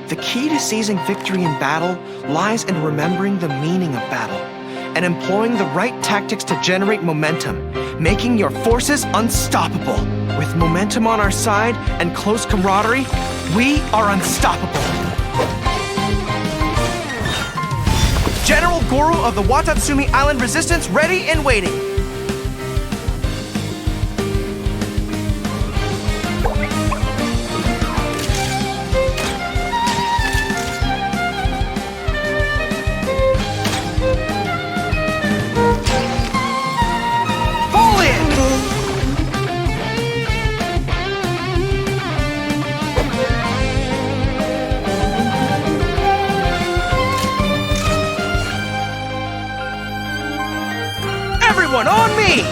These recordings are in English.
The key to seizing victory in battle lies in remembering the meaning of battle and employing the right tactics to generate momentum, making your forces unstoppable. With momentum on our side and close camaraderie, we are unstoppable. General Gorou of the Watatsumi Island Resistance ready and waiting. On me!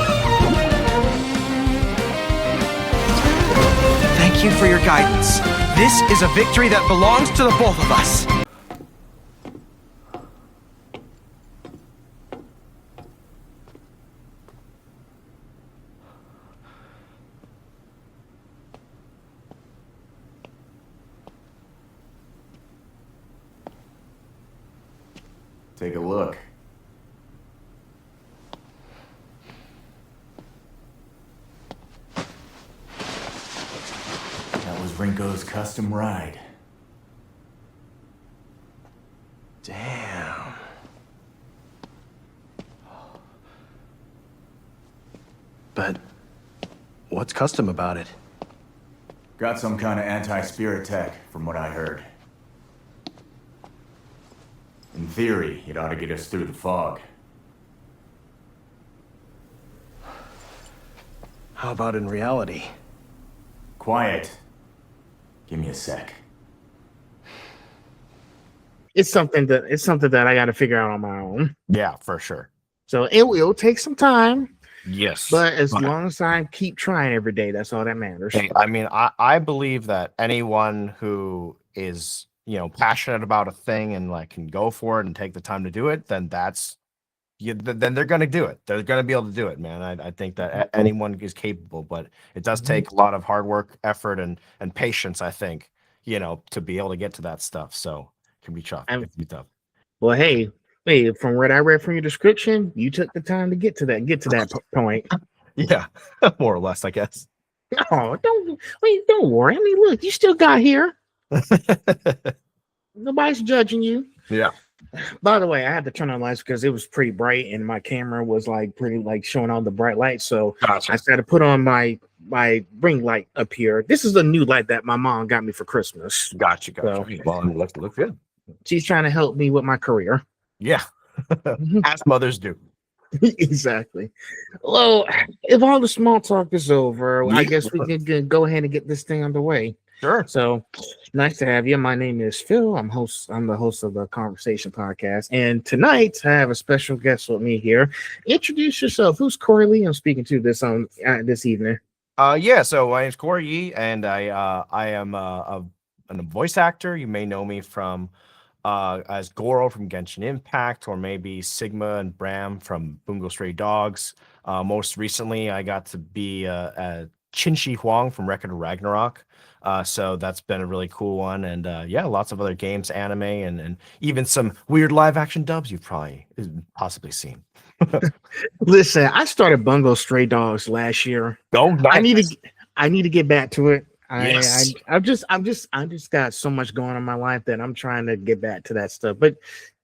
Thank you for your guidance. This is a victory that belongs to the both of us. Take a look. Ringo's custom ride. Damn. But what's custom about it? Got some kind of anti-spirit tech, from what I heard. In theory, it ought to get us through the fog. How about in reality? Quiet. Give me a sec. It's something that I got to figure out on my own. Yeah, for sure. So it will take some time. Yes. But as long as I keep trying every day, that's all that matters. I mean, I believe that anyone who is, passionate about a thing and like can go for it and take the time to do it, then then they're going to do it. They're going to be able to do it, man. I think that anyone is capable, but it does take a lot of hard work, effort, and patience, I think, to be able to get to that stuff. So it can be tough. It can be tough. Well, hey, from what I read from your description, you took the time to get to that point. Yeah, more or less, I guess. Oh, don't worry. I mean, look, you still got here. Nobody's judging you. Yeah. By the way, I had to turn on lights because it was pretty bright and my camera was pretty showing all the bright lights. So gotcha. I started to put on my ring light up here. This is a new light that my mom got me for Christmas. Gotcha. So, well, it looks good. She's trying to help me with my career. Yeah. As mothers do. Exactly. Well, if all the small talk is over, I guess we can go ahead and get this thing underway. Sure. So nice to have you. My name is Phil. I'm the host of the Conversation Podcast. And tonight I have a special guest with me here. Introduce yourself. Who's Cory Yee I'm speaking to this evening? Yeah, so my name's Cory Yee, and I am a voice actor. You may know me from as Gorou from Genshin Impact, or maybe Sigma and Bram from Bungo Stray Dogs. Most recently, I got to be Qinshi Huang from Record of Ragnarok. So that's been a really cool one. And yeah, lots of other games, anime, and even some weird live action dubs you've probably possibly seen. Listen, I started Bungo Stray Dogs last year. Oh, nice. I need to get back to it. Yes. I just got so much going on in my life that I'm trying to get back to that stuff. But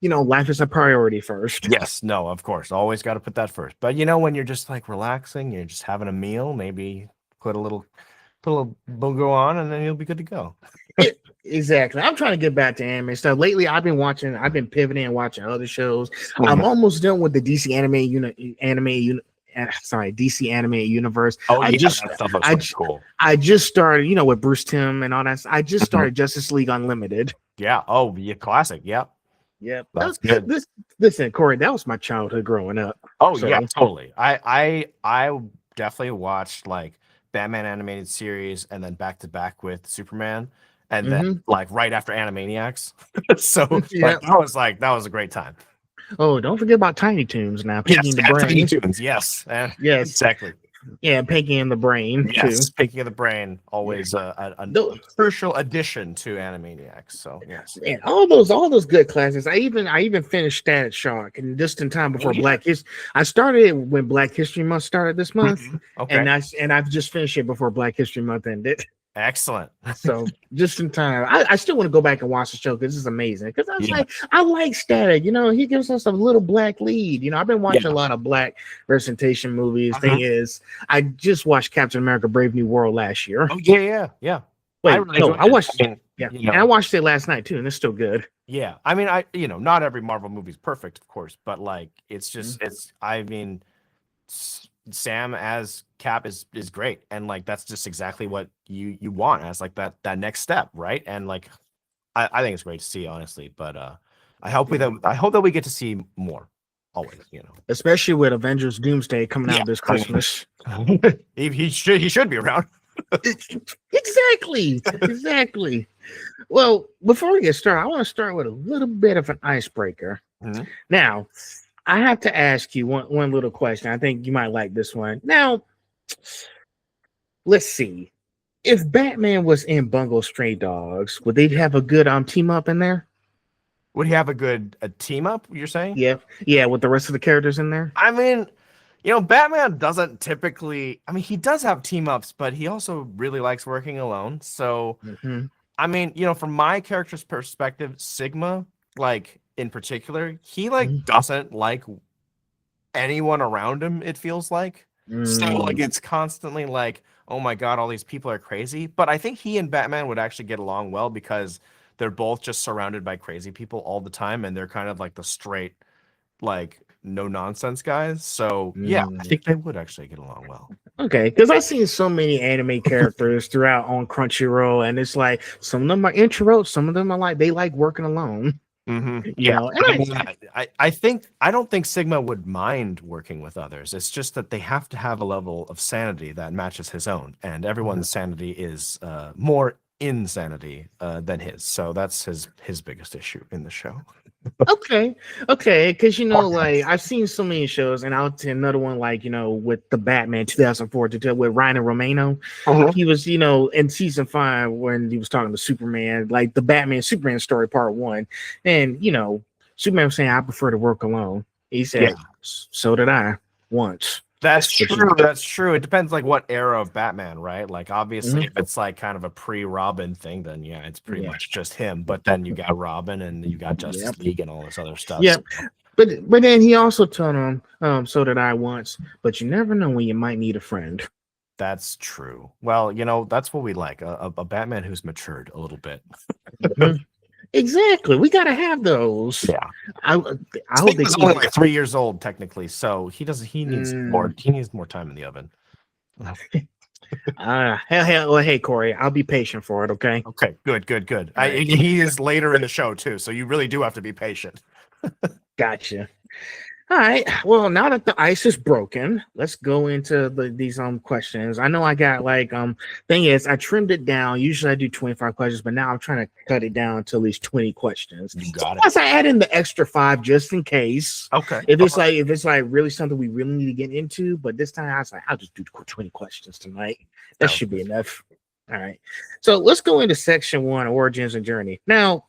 life is a priority first. Yes, no, of course. Always got to put that first. But when you're just like relaxing, you're just having a meal, maybe put a little Bungo on, and then you'll be good to go. Exactly. I'm trying to get back to anime stuff. Lately, I've been pivoting and watching other shows. I'm almost done with the DC DC animated universe. Oh, that stuff looks cool. I just started, with Bruce Timm and all that. I just started Justice League Unlimited. Yeah. Oh, yeah. Classic. Yep. Yep. That's good. Listen, Cory, that was my childhood growing up. Oh, so. Yeah, totally. I definitely watched like Batman animated series and then back to back with Superman, and then like right after Animaniacs. So yeah. that was a great time. Oh, don't forget about Tiny Toons now. Piggy the Brain. Tiny Toons, yes. Yes. Exactly. Yeah, Pinky and the Brain too. Yes, Pinky of the Brain, always a crucial addition to Animaniacs. So yes, Man, all those good classics. I even finished Static Shock, and just in time before Black History. I started it when Black History Month started this month, okay, and I've just finished it before Black History Month ended. excellent. So just in time. I still want to go back and watch the show because it's amazing. Because I was like, I like Static. He gives us a little black lead. I've been watching a lot of black representation movies. Thing is, I just watched Captain America: Brave New World last year. Oh yeah. Wait, I watched. I mean, and I watched it last night too, and it's still good. Yeah, I mean, not every Marvel movie is perfect, of course, but like, it's just, Sam as Cap is great, and like that's just exactly what you want as like that next step, right? And like, I think it's great to see, honestly, but I hope that we get to see more, always, especially with Avengers Doomsday coming out this Christmas. he should be around. Exactly. Well, before we get started, I want to start with a little bit of an icebreaker. Now, I have to ask you one little question. I think you might like this one. Now, let's see. If Batman was in Bungo Stray Dogs, would they have a good team up in there? Would he have a team up, you're saying? Yeah, with the rest of the characters in there? I mean, Batman doesn't typically, he does have team ups, but he also really likes working alone. So, I mean, from my character's perspective, Sigma, like in particular, he doesn't like anyone around him, it feels like. So like it's constantly like, oh my God, all these people are crazy. But I think he and Batman would actually get along well because they're both just surrounded by crazy people all the time, and they're kind of like the straight, like, no nonsense guys. So yeah, I think they would actually get along well. Okay, because I've seen so many anime characters throughout on Crunchyroll, and it's like some of them are introverts, some of them are like they like working alone. Yeah, I don't think Sigma would mind working with others. It's just that they have to have a level of sanity that matches his own, and everyone's sanity is more insanity than his. So that's his biggest issue in the show. Okay, because like I've seen so many shows, and I'll tell another one like with the Batman 2004 with Ryan Romano. He was in season 5 when he was talking to Superman, like the Batman Superman story part 1, and Superman was saying I prefer to work alone. He said, so did I once. That's true. That's true. It depends like what era of Batman, right? Like obviously if it's like kind of a pre-Robin thing, then yeah, it's pretty much just him. But then you got Robin and you got Justice League and all this other stuff. Yeah. But then he also told him, so did I once, but you never know when you might need a friend. That's true. Well, that's what we like. A Batman who's matured a little bit. Exactly. We gotta have those. Yeah. I hope he's only like 3 years old technically, so he needs more time in the oven. Hey Cory, I'll be patient for it, okay? Okay, good. He is later in the show too, so you really do have to be patient. Gotcha. All right. Well, now that the ice is broken, let's go into these questions. I know I got thing is I trimmed it down. Usually I do 25 questions, but now I'm trying to cut it down to at least 20 questions. You got it. Plus I add in the extra 5 just in case. Okay. If it's like really something we really need to get into, but this time I was like, I'll just do 20 questions tonight. That should be enough. All right. So let's go into section 1, origins and journey. Now,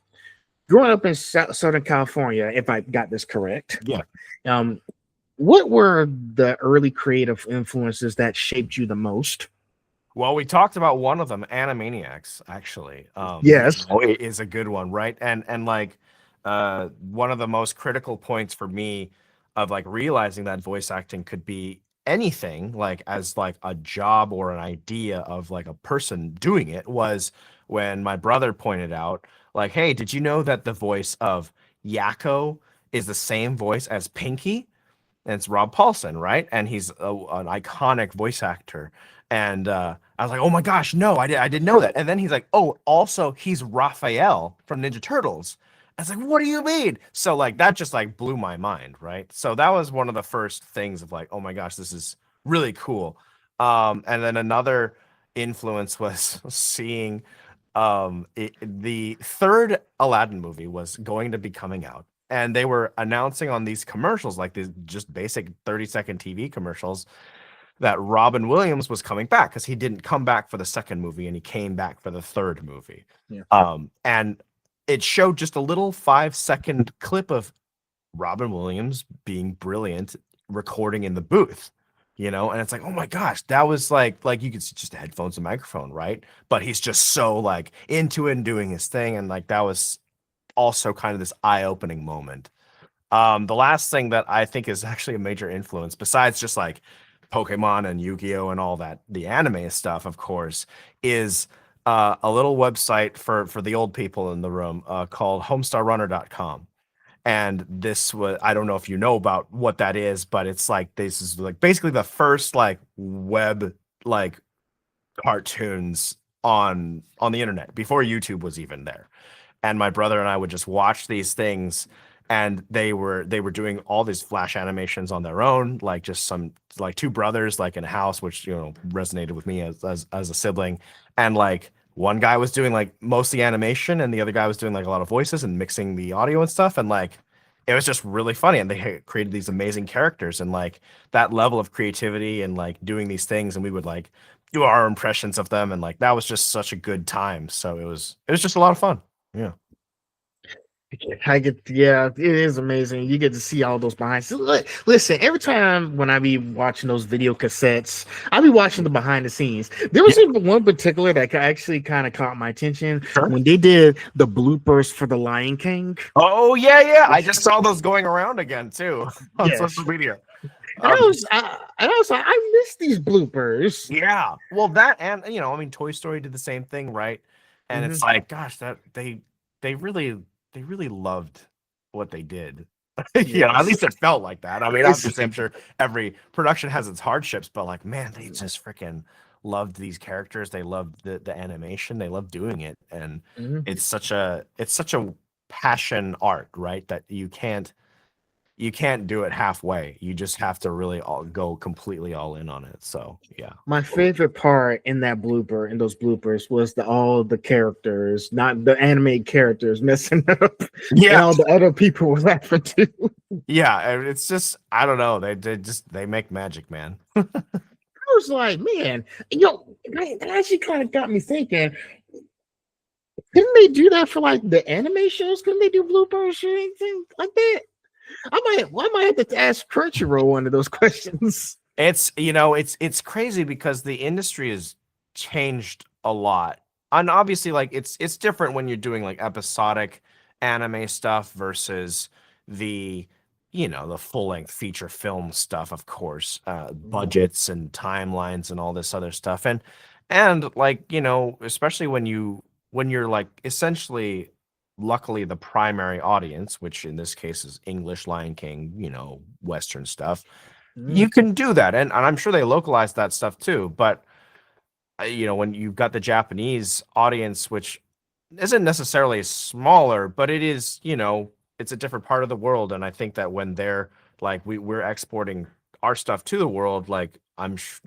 growing up in Southern California, if I got this correct. Yeah. What were the early creative influences that shaped you the most? Well, we talked about one of them, Animaniacs, actually. Yes. It is a good one, right? And like one of the most critical points for me of like realizing that voice acting could be anything, like as like a job or an idea of like a person doing it, was when my brother pointed out, like, hey, did you know that the voice of Yakko is the same voice as Pinky? And it's Rob Paulson, right? And he's an iconic voice actor. And I was like, oh my gosh, no, I didn't know that. And then he's like, oh, also he's Raphael from Ninja Turtles. I was like, what do you mean? So like that just like blew my mind, right? So that was one of the first things of like, oh my gosh, this is really cool. And then another influence was seeing the third Aladdin movie was going to be coming out, and they were announcing on these commercials, like these just basic 30-second TV commercials, that Robin Williams was coming back, because he didn't come back for the second movie and he came back for the third movie. Yeah. And it showed just a little 5-second clip of Robin Williams being brilliant recording in the booth, and it's like, oh my gosh, that was like you could see just the headphones and microphone, right? But he's just so like into it and doing his thing, and like that was also kind of this eye-opening moment. The last thing that I think is actually a major influence, besides just like Pokemon and Yu-Gi-Oh and all that, the anime stuff, of course, is a little website for the old people in the room called homestarrunner.com. And this was, I don't know if you know about what that is, but it's like, this is like basically the first like web like cartoons on the internet before YouTube was even there. And my brother and I would just watch these things, and they were doing all these flash animations on their own, like just some like two brothers like in a house, which resonated with me as a sibling. And like one guy was doing like mostly animation, and the other guy was doing like a lot of voices and mixing the audio and stuff, and like it was just really funny. And they created these amazing characters, and like that level of creativity and like doing these things, and we would like do our impressions of them, and like that was just such a good time. So it was just a lot of fun. Yeah. Yeah, it is amazing. You get to see all those behind. So, listen, every time when I be watching those video cassettes, I be watching the behind the scenes. There was even one particular that actually kind of caught my attention when they did the bloopers for the Lion King. Oh yeah. I just saw those going around again too on social media. And I was like, I miss these bloopers. Yeah. Well, that, and I mean, Toy Story did the same thing, right? And it's like, gosh, that they really loved what they did. At least it felt like that. I mean, obviously, I'm sure every production has its hardships, but like, man, they just freaking loved these characters. They loved the animation. They loved doing it, and it's such a passion art, right? That you can't do it halfway. You just have to really go completely all in on it. So yeah. My favorite part in those bloopers was all the characters, not the animated characters, messing up. Yeah, and all the other people were laughing too. Yeah, it's just, I don't know. They make magic, man. I was like, man, that actually kind of got me thinking. Didn't they do that for like the anime shows? Couldn't they do bloopers or anything like that? I might have to ask Crunchyroll one of those questions. It's it's crazy because the industry has changed a lot, and obviously like it's different when you're doing like episodic anime stuff versus the the full-length feature film stuff, of course, budgets and timelines and all this other stuff, and like especially when you're like essentially, luckily, the primary audience, which in this case is English Lion King, Western stuff, you can do that. And I'm sure they localize that stuff too. But, when you've got the Japanese audience, which isn't necessarily smaller, but it is, it's a different part of the world. And I think that when they're like, we're exporting our stuff to the world, like I'm sure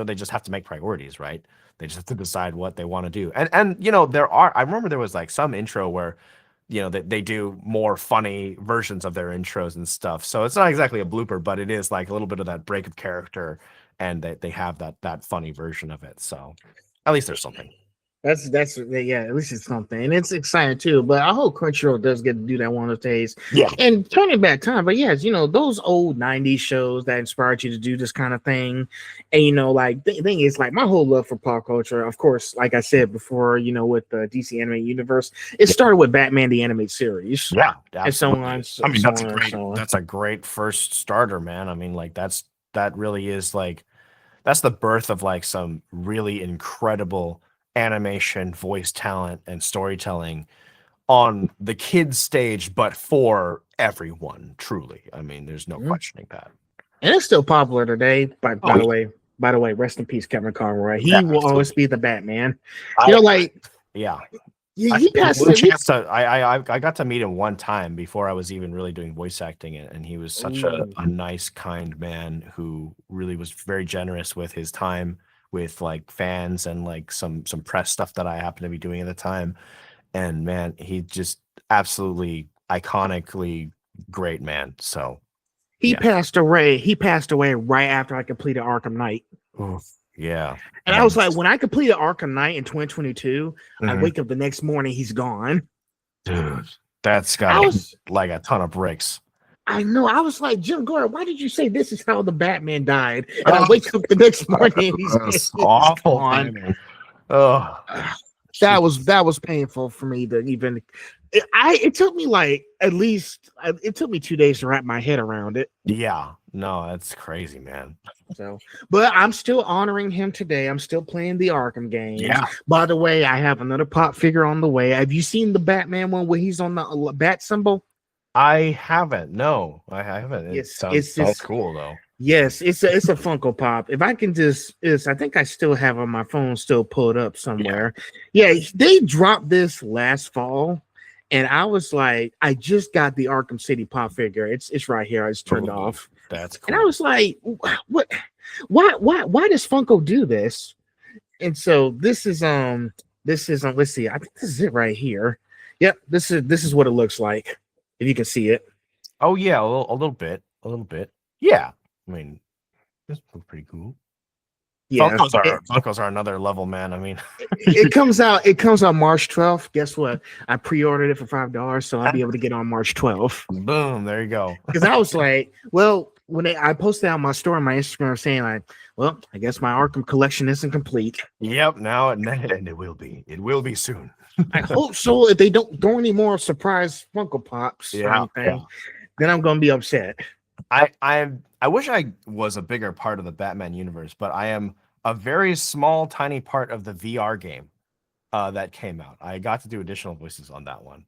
they just have to make priorities, right? They just have to decide what they want to do. And I remember there was like some intro where, they do more funny versions of their intros and stuff. So it's not exactly a blooper, but it is like a little bit of that break of character, and they have that funny version of it. So at least there's something. That's yeah, at least it's something, and it's exciting too. But I hope Crunchyroll does get to do that one of those days. Yeah. And turning back time, but yes, those old '90s shows that inspired you to do this kind of thing, and like the thing is, like my whole love for pop culture, of course, like I said before, with the DC Animated Universe, it started with Batman the Animated Series. Yeah, and so on. I mean, that's a great first starter, man. I mean, like that really is like that's the birth of like some really incredible animation, voice talent, and storytelling on the kids stage, but for everyone, truly. I mean, there's no questioning that. And it's still popular today. By the way, rest in peace, Kevin Conroy. He will always be the Batman. Yeah. He passed. I got to meet him one time before I was even really doing voice acting, and he was such a nice, kind man who really was very generous with his time with like fans and like some press stuff that I happened to be doing at the time. And man, he just absolutely iconically great man. So He Yes. passed away. He passed away right after I completed Arkham Knight. Oof. Yeah. And I was like, when I completed Arkham Knight in 2022, I Mhm. wake up the next morning, he's gone. Dude, that's I got was, like a ton of bricks. I know. I was like, Jim Gore, why did you say this is how the Batman died? And I wake up the next morning, and That's he's awful. gone. Timing. Oh, That was painful for me to even. It took me like at least it took me 2 days to wrap my head around it. yeah. No, that's crazy, man. So, but I'm still honoring him today. I'm still playing the Arkham games. Yeah. By the way, I have another pop figure on the way. Have you seen the Batman one where he's on the bat symbol? I haven't. No, I haven't. It Yes, sounds, it's sounds just cool though. yes, it's a Funko Pop. If I can I think I still have on my phone still pulled up somewhere. Yeah, they dropped this last fall, and I was like, I just got the Arkham City pop figure. It's right here. I just turned Ooh, off, That's cool. and I was like, what? Why does Funko do this? And so this is let's see. I think this is it right here. Yep, this is what it looks like. If you can see it. Oh yeah, a little bit, a little bit. Yeah, I mean, this looks pretty cool. Yeah, Funkos are another level, man. I mean, it comes out March 12th. Guess what? I pre-ordered it for $5, so I'll be able to get on March 12th. boom, there you go. Because I was like, well, when I posted out my store on my Instagram saying like, well, I guess my Arkham collection isn't complete. Yep, now and it will be. It will be soon. I hope so. If they don't go any more surprise Funko Pops or anything, then I'm gonna be upset. I wish I was a bigger part of the Batman universe, but I am a very small, tiny part of the VR game that came out. I got to do additional voices on that one,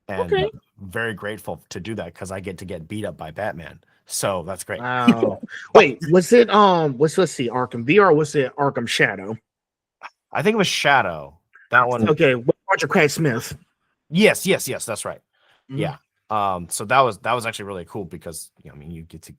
and Okay. very grateful to do that because I get beat up by Batman. So that's great. Wow. Wait, was it let's see, Arkham VR or was it Arkham Shadow? I think it was Shadow. That one. Okay, Roger Craig Smith. Yes, that's right. Mhm. Yeah. So that was actually really cool because I mean you get to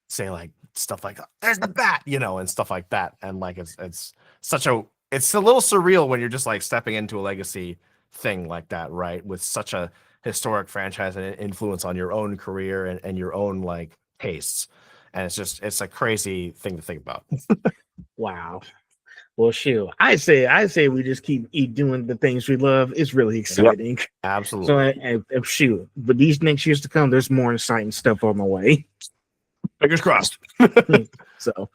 say like stuff like there's the bat, and stuff like that. And like it's a little surreal when you're just like stepping into a legacy thing like that, right? With such a historic franchise and influence on your own career and your own like tastes. And it's a crazy thing to think about. Wow. Well, shoot, I say we just keep doing the things we love. It's really exciting. Absolutely. So, shoot, but these next years to come, there's more exciting stuff on the way. Fingers crossed. So,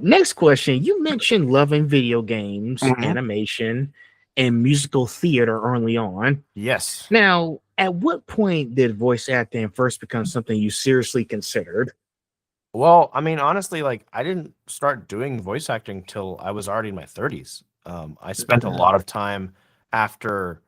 next question. You mentioned loving video games, animation, and musical theater early on. Yes. Now, at what point did voice acting first become something you seriously considered? Well, I mean, honestly, like I didn't start doing voice acting till I was already in my 30s. I spent a lot of time after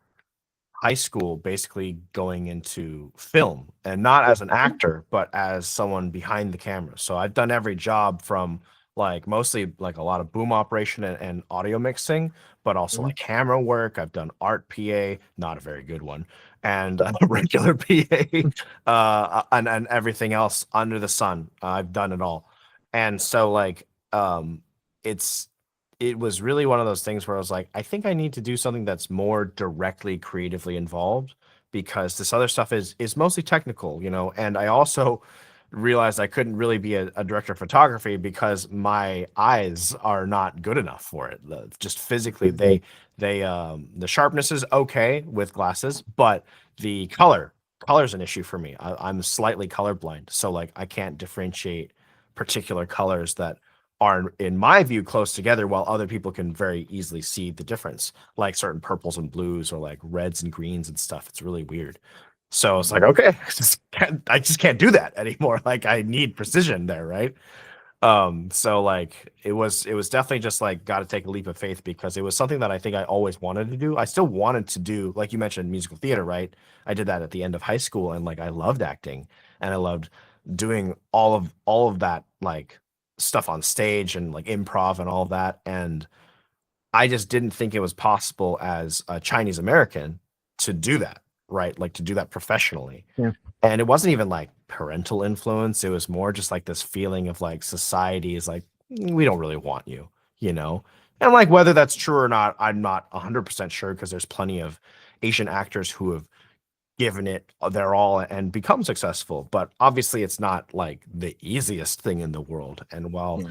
high school basically going into film, and not as an actor, but as someone behind the camera. So I've done every job from like mostly like a lot of boom operation and audio mixing, but also like camera work. I've done art PA, not a very good one, and regular PA, and everything else under the sun. I've done it all. And so like it was really one of those things where I was like, I think I need to do something that's more directly creatively involved, because this other stuff is mostly technical, and I also realized I couldn't really be a director of photography because my eyes are not good enough for it. Just physically, the sharpness is okay with glasses, but the color's an issue for me. I'm slightly colorblind, so like I can't differentiate particular colors that are, in my view, close together, while other people can very easily see the difference, like certain purples and blues or like reds and greens and stuff. It's really weird. So it's like, okay, I just can't do that anymore. Like I need precision there, right? So like it was definitely just like got to take a leap of faith, because it was something that I think I always wanted to do. I still wanted to do, like you mentioned, musical theater, right? I did that at the end of high school, and like I loved acting, and I loved doing all of that like stuff on stage and like improv and all of that. And I just didn't think it was possible as a Chinese American to do that, right? Like to do that professionally. Yeah. And it wasn't even like parental influence. It was more just like this feeling of like society is like, we don't really want you, And like whether that's true or not, I'm not 100% sure, because there's plenty of Asian actors who have, given it their all and become successful. But obviously, it's not like the easiest thing in the world. And while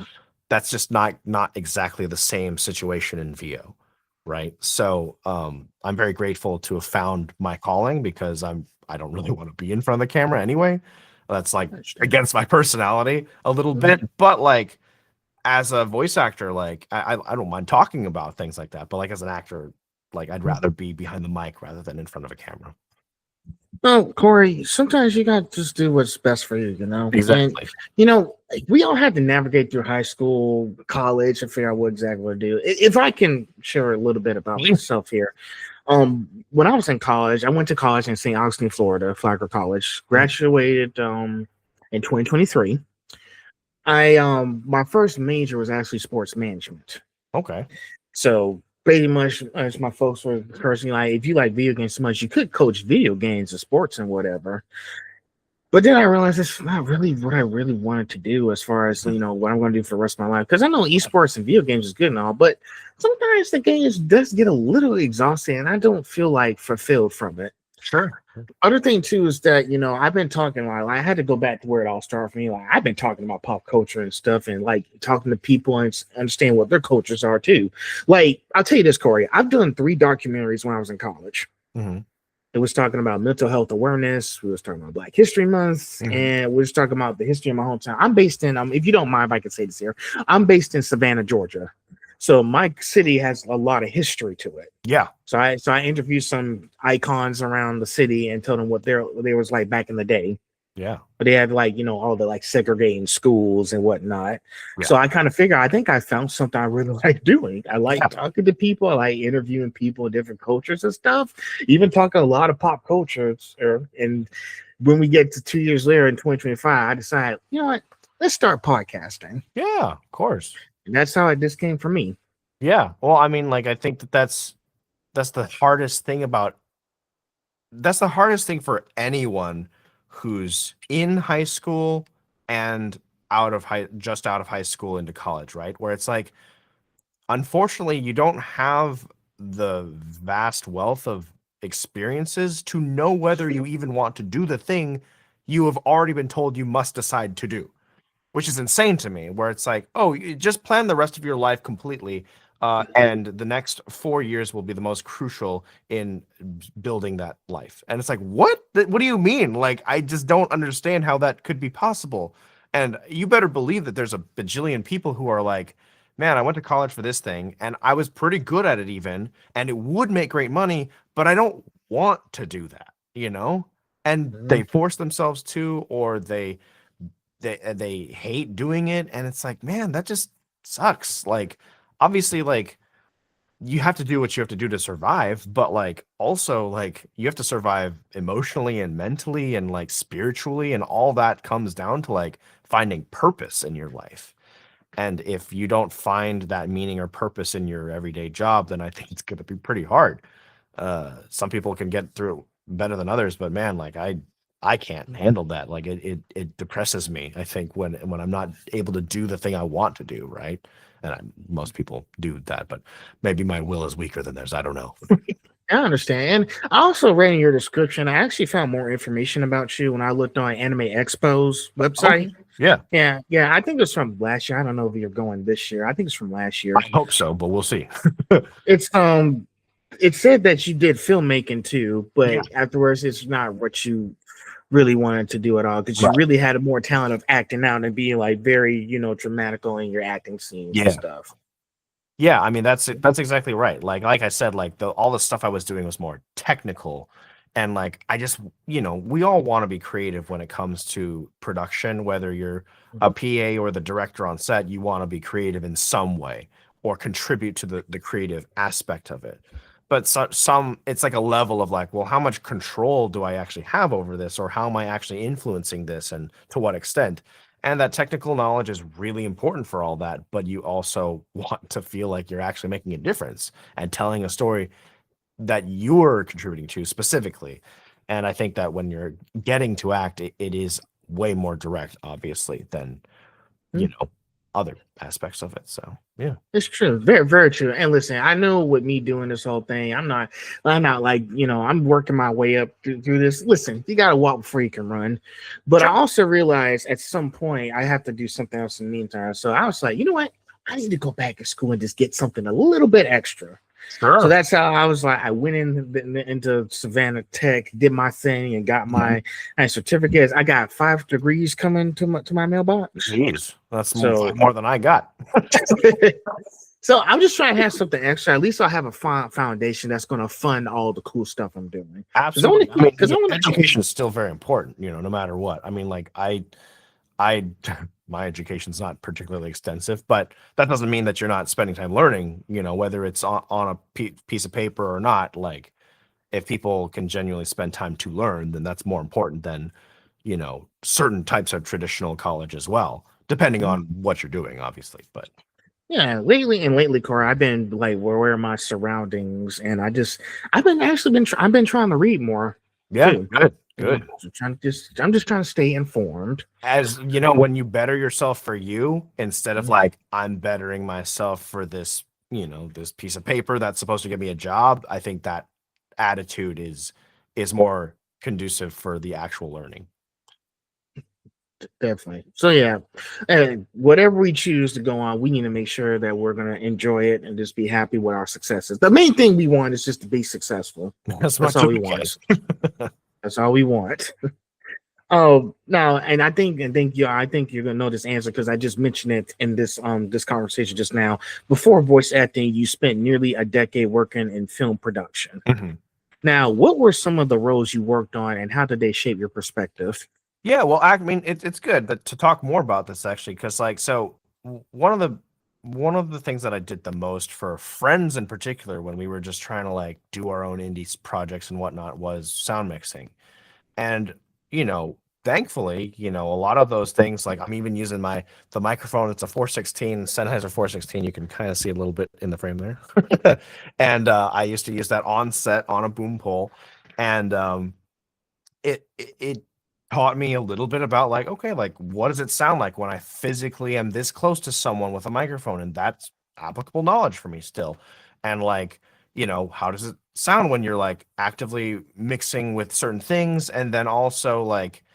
that's just not exactly the same situation in VO, right? So I'm very grateful to have found my calling, because I don't really want to be in front of the camera anyway. That's like against my personality a little bit, but like as a voice actor, like I don't mind talking about things like that, but like as an actor, like I'd rather be behind the mic rather than in front of a camera. Well, Corey, sometimes you got to just do what's best for you, you know? Exactly. And, you know, we all had to navigate through high school, college, and figure out what exactly to do. If I can share a little bit about myself here. When I was in college, I went to college in St. Augustine, Florida, Flagler College, graduated in 2023. My first major was actually sports management. Okay. So pretty much, as my folks were encouraging, like, if you like video games so much, you could coach video games and sports and whatever. But then I realized it's not really what I really wanted to do as far as, you know, what I'm going to do for the rest of my life. Because I know esports and video games is good and all, but sometimes the games does get a little exhausting and I don't feel like fulfilled from it. Sure. Other thing too is that, you know, I've been talking like I had to go back to where it all started for me. Like I've been talking about pop culture and stuff, and like talking to people and understand what their cultures are too. Like I'll tell you this, Corey, I've done 3 documentaries when I was in college. It was talking about mental health awareness. We was talking about Black History Month, and we was talking about the history of my hometown. I'm based in, if you don't mind, if I could say this here, I'm based in Savannah, Georgia. So my city has a lot of history to it. Yeah. So I interviewed some icons around the city and told them what they was like back in the day. Yeah. But they had like, you know, all the like segregating schools and whatnot. Yeah. So I kind of figure I think I found something I really like doing. I like talking to people. I like interviewing people in different cultures and stuff. Even talking a lot of pop cultures. And when we get to 2 years later in 2025, I decided, you know what? Let's start podcasting. Yeah, of course. And that's how this came for me. Yeah. Well, I mean, like I think that's the hardest thing for anyone who's in high school and just out of high school into college, right? Where it's like, unfortunately, you don't have the vast wealth of experiences to know whether you even want to do the thing you have already been told you must decide to do, which is insane to me, where it's like, oh, you just plan the rest of your life completely. And the next 4 years will be the most crucial in building that life. And it's like, what? What do you mean? Like, I just don't understand how that could be possible. And you better believe that there's a bajillion people who are like, man, I went to college for this thing and I was pretty good at it even, and it would make great money, but I don't want to do that, you know? And they force themselves to, or they hate doing it. And it's like, man, that just sucks. Like, obviously, like, you have to do what you have to do to survive, but like also like you have to survive emotionally and mentally and like spiritually, and all that comes down to like finding purpose in your life. And if you don't find that meaning or purpose in your everyday job, then I think it's going to be pretty hard. Some people can get through better than others, but man, like I can't handle that. Like it depresses me, I think, when I'm not able to do the thing I want to do, right? And most people do that, but maybe my will is weaker than theirs. I don't know. I understand. And I also read in your description, I actually found more information about you when I looked on Anime Expo's website. Yeah. Yeah. I think it's from last year. I don't know if you're going this year. I think it's from last year. I hope so, but we'll see. It's it said that you did filmmaking too, but afterwards it's not what you really wanted to do at all, because you really had a more talent of acting out and being like very, you know, dramatical in your acting scenes and stuff. Yeah, I mean that's exactly right. Like I said, like all the stuff I was doing was more technical, and like I just, you know, we all want to be creative when it comes to production. Whether you're a PA or the director on set, you want to be creative in some way or contribute to the creative aspect of it. But some it's like a level of like, well, how much control do I actually have over this, or how am I actually influencing this, and to what extent? And that technical knowledge is really important for all that, but you also want to feel like you're actually making a difference and telling a story that you're contributing to specifically. And I think that when you're getting to act, it is way more direct, obviously, than, you know, other aspects of it. So yeah. It's true. Very, very true. And listen, I know with me doing this whole thing, I'm not like, I'm working my way up through this. Listen, you got to walk before you can run. But I also realized at some point I have to do something else in the meantime. So I was like, you know what? I need to go back to school and just get something a little bit extra. Sure. So that's how I was like, I went into Savannah Tech, did my thing, and got my certificates. I got 5 degrees coming to my mailbox. Jeez, that's So- more than I got. So I'm just trying to have something extra. At least I'll have a foundation that's going to fund all the cool stuff I'm doing. Absolutely. I mean, 'cause I yeah, wanna- education is still very important, no matter what. I mean, like I my education's not particularly extensive, but that doesn't mean that you're not spending time learning, whether it's on a piece of paper or not. Like if people can genuinely spend time to learn, then that's more important than, certain types of traditional college as well, depending on what you're doing, obviously. But Yeah, lately, Corey, I've been like, where are my surroundings? And I've been trying to read more. yeah, too. good. I'm just trying to stay informed. As when you better yourself for you, instead of like, I'm bettering myself for this, this piece of paper that's supposed to give me a job, I think that attitude is more conducive for the actual learning. Definitely. So yeah, and whatever we choose to go on, we need to make sure that we're gonna enjoy it and just be happy with our successes. The main thing we want is just to be successful. That's all we want. That's all we want. Oh, no, and I think you're gonna know this answer because I just mentioned it in this conversation just now. Before voice acting, you spent nearly a decade working in film production. Mhm. Now, what were some of the roles you worked on, and how did they shape your perspective? Yeah, well, I mean, it's good to talk more about this actually, because one of the things that I did the most for friends in particular when we were just trying to like do our own indie projects and whatnot was sound mixing, and thankfully, a lot of those things, like I'm even using the microphone. It's a 416 Sennheiser 416. You can kind of see a little bit in the frame there, and I used to use that on set on a boom pole, and it taught me a little bit about like, okay, like what does it sound like when I physically am this close to someone with a microphone? And that's applicable knowledge for me still. And like, how does it sound when you're like actively mixing with certain things? And then also like,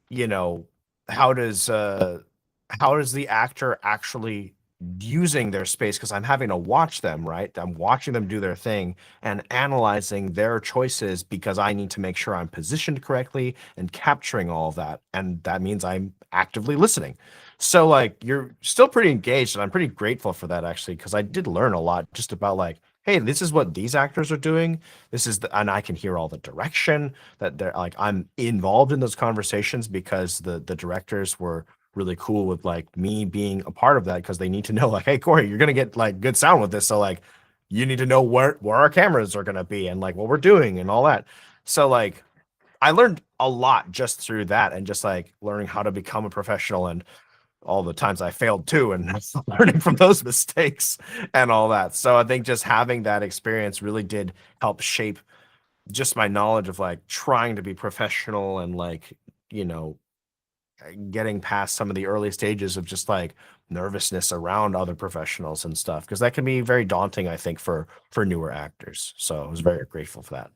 you know, how does the actor actually using their space, because I'm having to watch them, right? I'm watching them do their thing and analyzing their choices because I need to make sure I'm positioned correctly and capturing all of that. And that means I'm actively listening. So like you're still pretty engaged, and I'm pretty grateful for that actually, because I did learn a lot just about like, hey, this is what these actors are doing. And I can hear all the direction that they're like, I'm involved in those conversations because the directors were really cool with like me being a part of that, because they need to know like, hey, Cory, you're gonna get like good sound with this, so like you need to know where our cameras are gonna be and like what we're doing and all that. So like I learned a lot just through that, and just like learning how to become a professional, and all the times I failed too, and learning from those mistakes and all that. So I think just having that experience really did help shape just my knowledge of like trying to be professional, and like, getting past some of the early stages of just like nervousness around other professionals and stuff, because that can be very daunting, I think, for newer actors. So I was very grateful for that.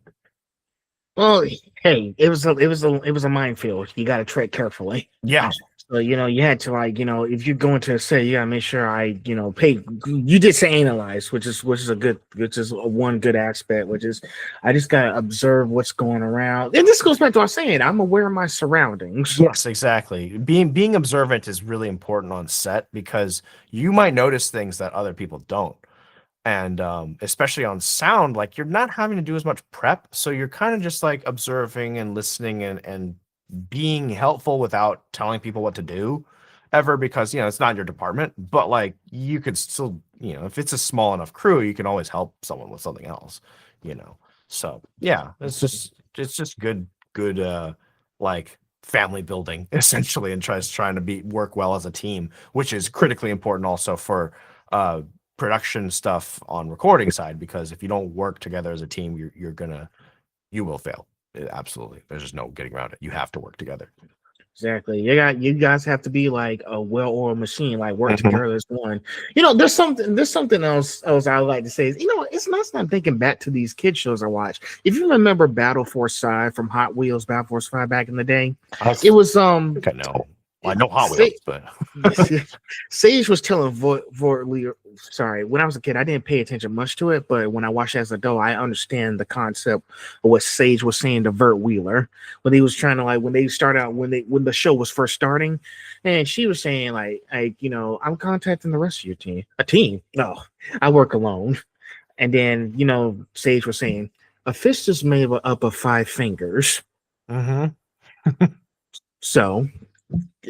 Well, hey, it was a minefield. You got to tread carefully. Yeah. So you had to like, if you're going to say, you gotta make sure I, pay. You did say analyze, which is one good aspect, which is I just gotta observe what's going around. And this goes back to what I was saying. I'm aware of my surroundings. Yes, exactly. Being observant is really important on set, because you might notice things that other people don't. And especially on sound, like you're not having to do as much prep, so you're kind of just like observing and listening and being helpful without telling people what to do ever, because it's not your department. But like you could still, if it's a small enough crew, you can always help someone with something else. So yeah, it's just good like family building essentially, and trying to work well as a team, which is critically important also for production stuff on recording side, because if you don't work together as a team, you will fail. Absolutely, there's just no getting around it. You have to work together. Exactly. You guys have to be like a well-oiled machine, like work Mhm. together as one. There's something else I would like to say is, it's nice not thinking back to these kid shows I watched. If you remember Battle Force 5 from Hot Wheels, Battle Force 5 back in the day, I it was think I know. Well, I know Hot Wheels, but Sage was telling sorry, when I was a kid, I didn't pay attention much to it, but when I watched it as an adult, I understand the concept of what Sage was saying to Vert Wheeler when he was trying to, like, when they started out, when the show was first starting, and she was saying like I'm contacting the rest of your team. A team? No, I work alone. And then Sage was saying a fist is made up of 5 fingers. Mhm. So,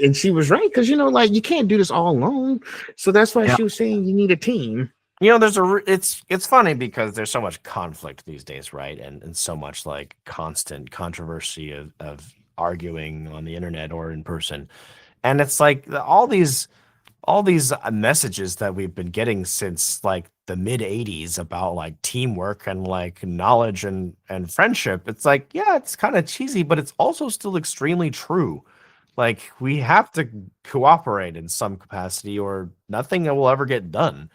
and she was right, because like, you can't do this all alone. So that's why Yeah. she was saying you need a team. It's funny because there's so much conflict these days, right? And so much like constant controversy of arguing on the internet or in person. And it's like all these messages that we've been getting since like the mid 80s about like teamwork and like knowledge and friendship. It's like, yeah, it's kind of cheesy, but it's also still extremely true. Like we have to cooperate in some capacity or nothing will ever get done.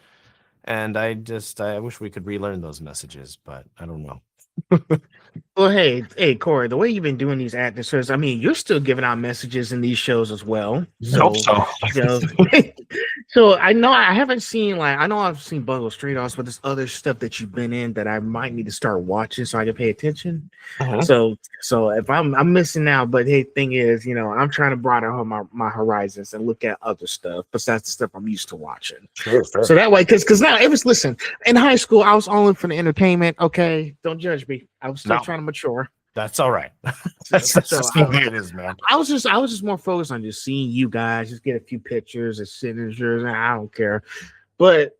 And I wish we could relearn those messages, but I don't know. Well, hey, Corey, the way you've been doing these acting shows, I mean, you're still giving out messages in these shows as well. Hope So, so. you know, so I know I haven't seen, like, I know I've seen Bungo Street Dogs, but there's other stuff that you've been in that I might need to start watching so I can pay attention. Mhm. So if I'm missing out, but hey, thing is, I'm trying to broaden my horizons and look at other stuff besides the stuff I'm used to watching. Sure. So that way, because now listen, in high school, I was only for the entertainment. Okay, don't judge me. I was still No. trying to mature. That's all right. That's just the way it is, man. I was just more focused on just seeing you guys, just get a few pictures and signatures, and I don't care. But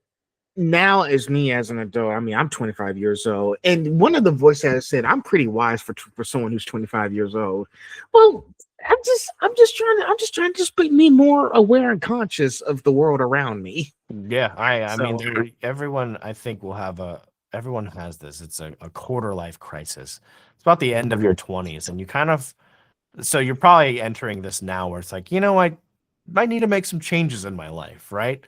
now, as me as an adult, I mean, I'm 25 years old, and one of the voice actors said I'm pretty wise for someone who's 25 years old. Well, I'm just trying to just make me more aware and conscious of the world around me. Yeah, I mean, So- everyone I think everyone has this. It's a quarter life crisis. It's about the end of your 20s, and so you're probably entering this now where it's like, I need to make some changes in my life, right?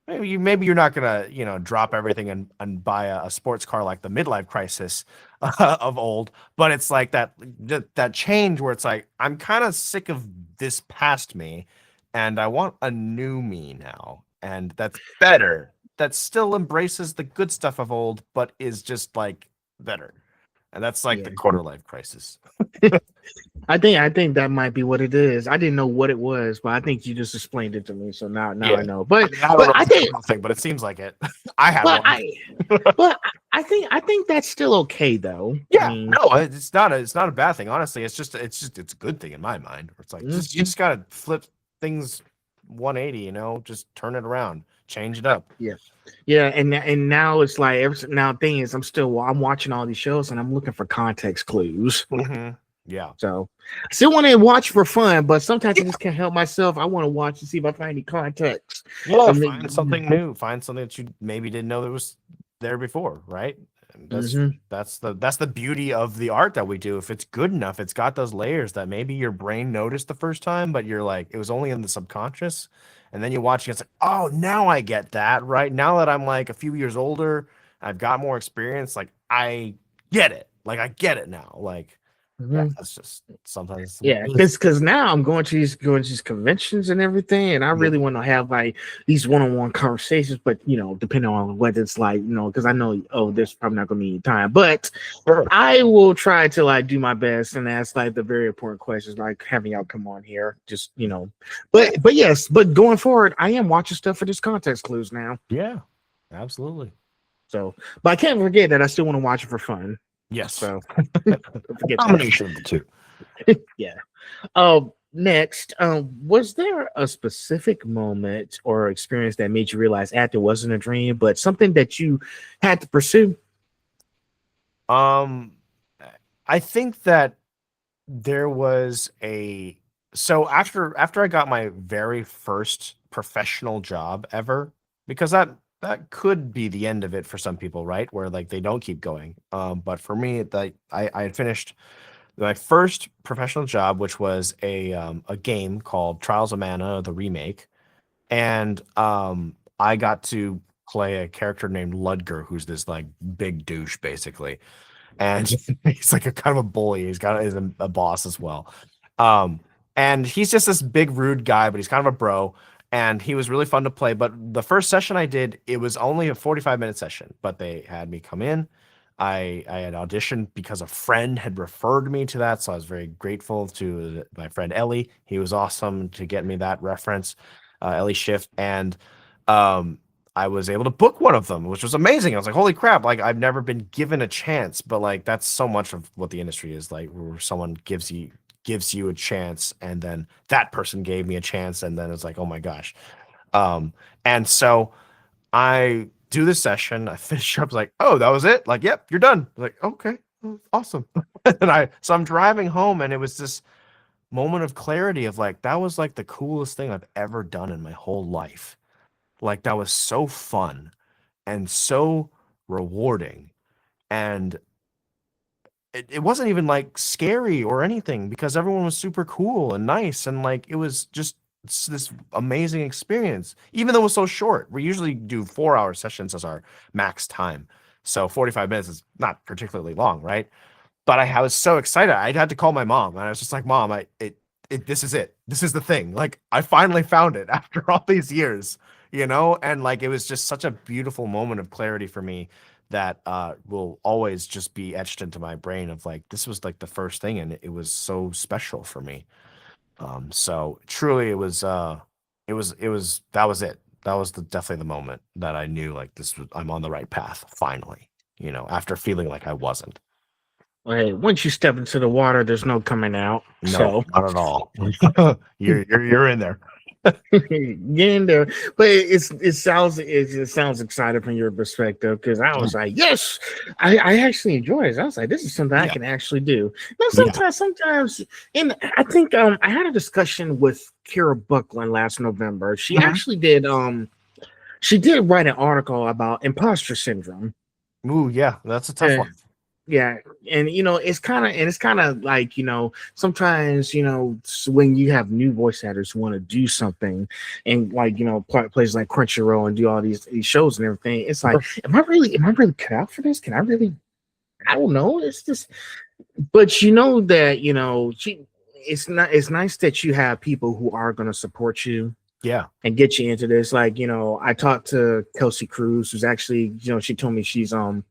Maybe you're not gonna, drop everything and buy a sports car like the midlife crisis of old, but it's like that change where it's like, I'm kind of sick of this past me, and I want a new me now, and that's better. That still embraces the good stuff of old, but is just like better, and that's like the Yeah. quarter life crisis. I think that might be what it is. I didn't know what it was, but I think you just explained it to me. So now Yeah. I know. But I don't know I if it's a think real thing, but it seems like it. I have but one. I think that's still okay though. Yeah, I mean, no, it's not a bad thing. Honestly, it's a good thing in my mind. It's like you just gotta flip things 180, just turn it around, change it up. yeah, and now it's like now thing is I'm watching all these shows and I'm looking for context clues. Yeah. So I still want to watch for fun, but sometimes I just can't help myself. I want to watch and see if I find any context. Yeah, I mean, find something new. Find something that you maybe didn't know that was there before, right? And that's the beauty of the art that we do. If it's good enough, it's got those layers that maybe your brain noticed the first time, but you're like, it was only in the subconscious. And then you watch it, it's like, oh, now I get that, right? Now that I'm like a few years older, I've got more experience, like I get it. Like I get it now. Like yeah, that's just sometimes. Yeah, because now I'm going to these conventions and everything, and I really want to have like these one-on-one conversations. But depending on what it's like, because I know, there's probably not going to be any time. But I will try to like do my best and ask like the very important questions, like having y'all come on here. Just but yes, but going forward, I am watching stuff for this context clues now. Yeah, absolutely. So, but I can't forget that I still want to watch it for fun. Yes. So don't forget that. Combination of the two. Yeah. Next, was there a specific moment or experience that made you realize acting wasn't a dream, but something that you had to pursue? I think that there was so after I got my very first professional job ever, because that could be the end of it for some people, right? Where like they don't keep going. But for me, I had finished my first professional job, which was a game called Trials of Mana, the remake, and I got to play a character named Ludger, who's this like big douche basically, and he's like a kind of a bully. He's a boss as well, um, and he's just this big rude guy, but he's kind of a bro. And he was really fun to play. But the first session I did, it was only a 45-minute session, but they had me come in. I had auditioned because a friend had referred me to that, so I was very grateful to my friend Ellie. He was awesome to get me that reference, Ellie Schiff, and I was able to book one of them, which was amazing. I was like, holy crap, like I've never been given a chance, but like that's so much of what the industry is like, where someone gives you a chance, and then that person gave me a chance, and then it's like, oh my gosh. And so I do this session, I finish up like, oh, that was it? Like, yep, you're done. Like, okay, awesome. And I'm driving home, and it was this moment of clarity of like, that was like the coolest thing I've ever done in my whole life. Like, that was so fun and so rewarding. And it wasn't even like scary or anything, because everyone was super cool and nice, and like it was just this amazing experience, even though it was so short. We usually do 4-hour sessions as our max time, so 45 minutes is not particularly long, right? But I was so excited. I had to call my mom, and I was just like, Mom, this is it. This is the thing. Like, I finally found it after all these years, and like it was just such a beautiful moment of clarity for me that will always just be etched into my brain of like, this was like the first thing, and it was so special for me. So truly it was that was it. That was definitely the moment that I knew like I'm on the right path finally, after feeling like I wasn't. Hey, once you step into the water, there's no coming out. No, So not at all. you're in there. get in there. But it sounds exciting from your perspective, because I was like, yes, I actually enjoy it. I was like, this is something I can actually do. Now sometimes, and I think I had a discussion with Kira Buckland last November. She actually did she did write an article about imposter syndrome. Ooh, yeah, that's a tough one. Yeah, and it's kind of like, sometimes when you have new voice actors who want to do something, and like places like Crunchyroll and do all these shows and everything, it's like, am I really cut out for this? Can I really? I don't know. It's just, but that it's nice that you have people who are going to support you. Yeah. And get you into this. Like, I talked to Kelsey Cruz, who's actually, she told me she's now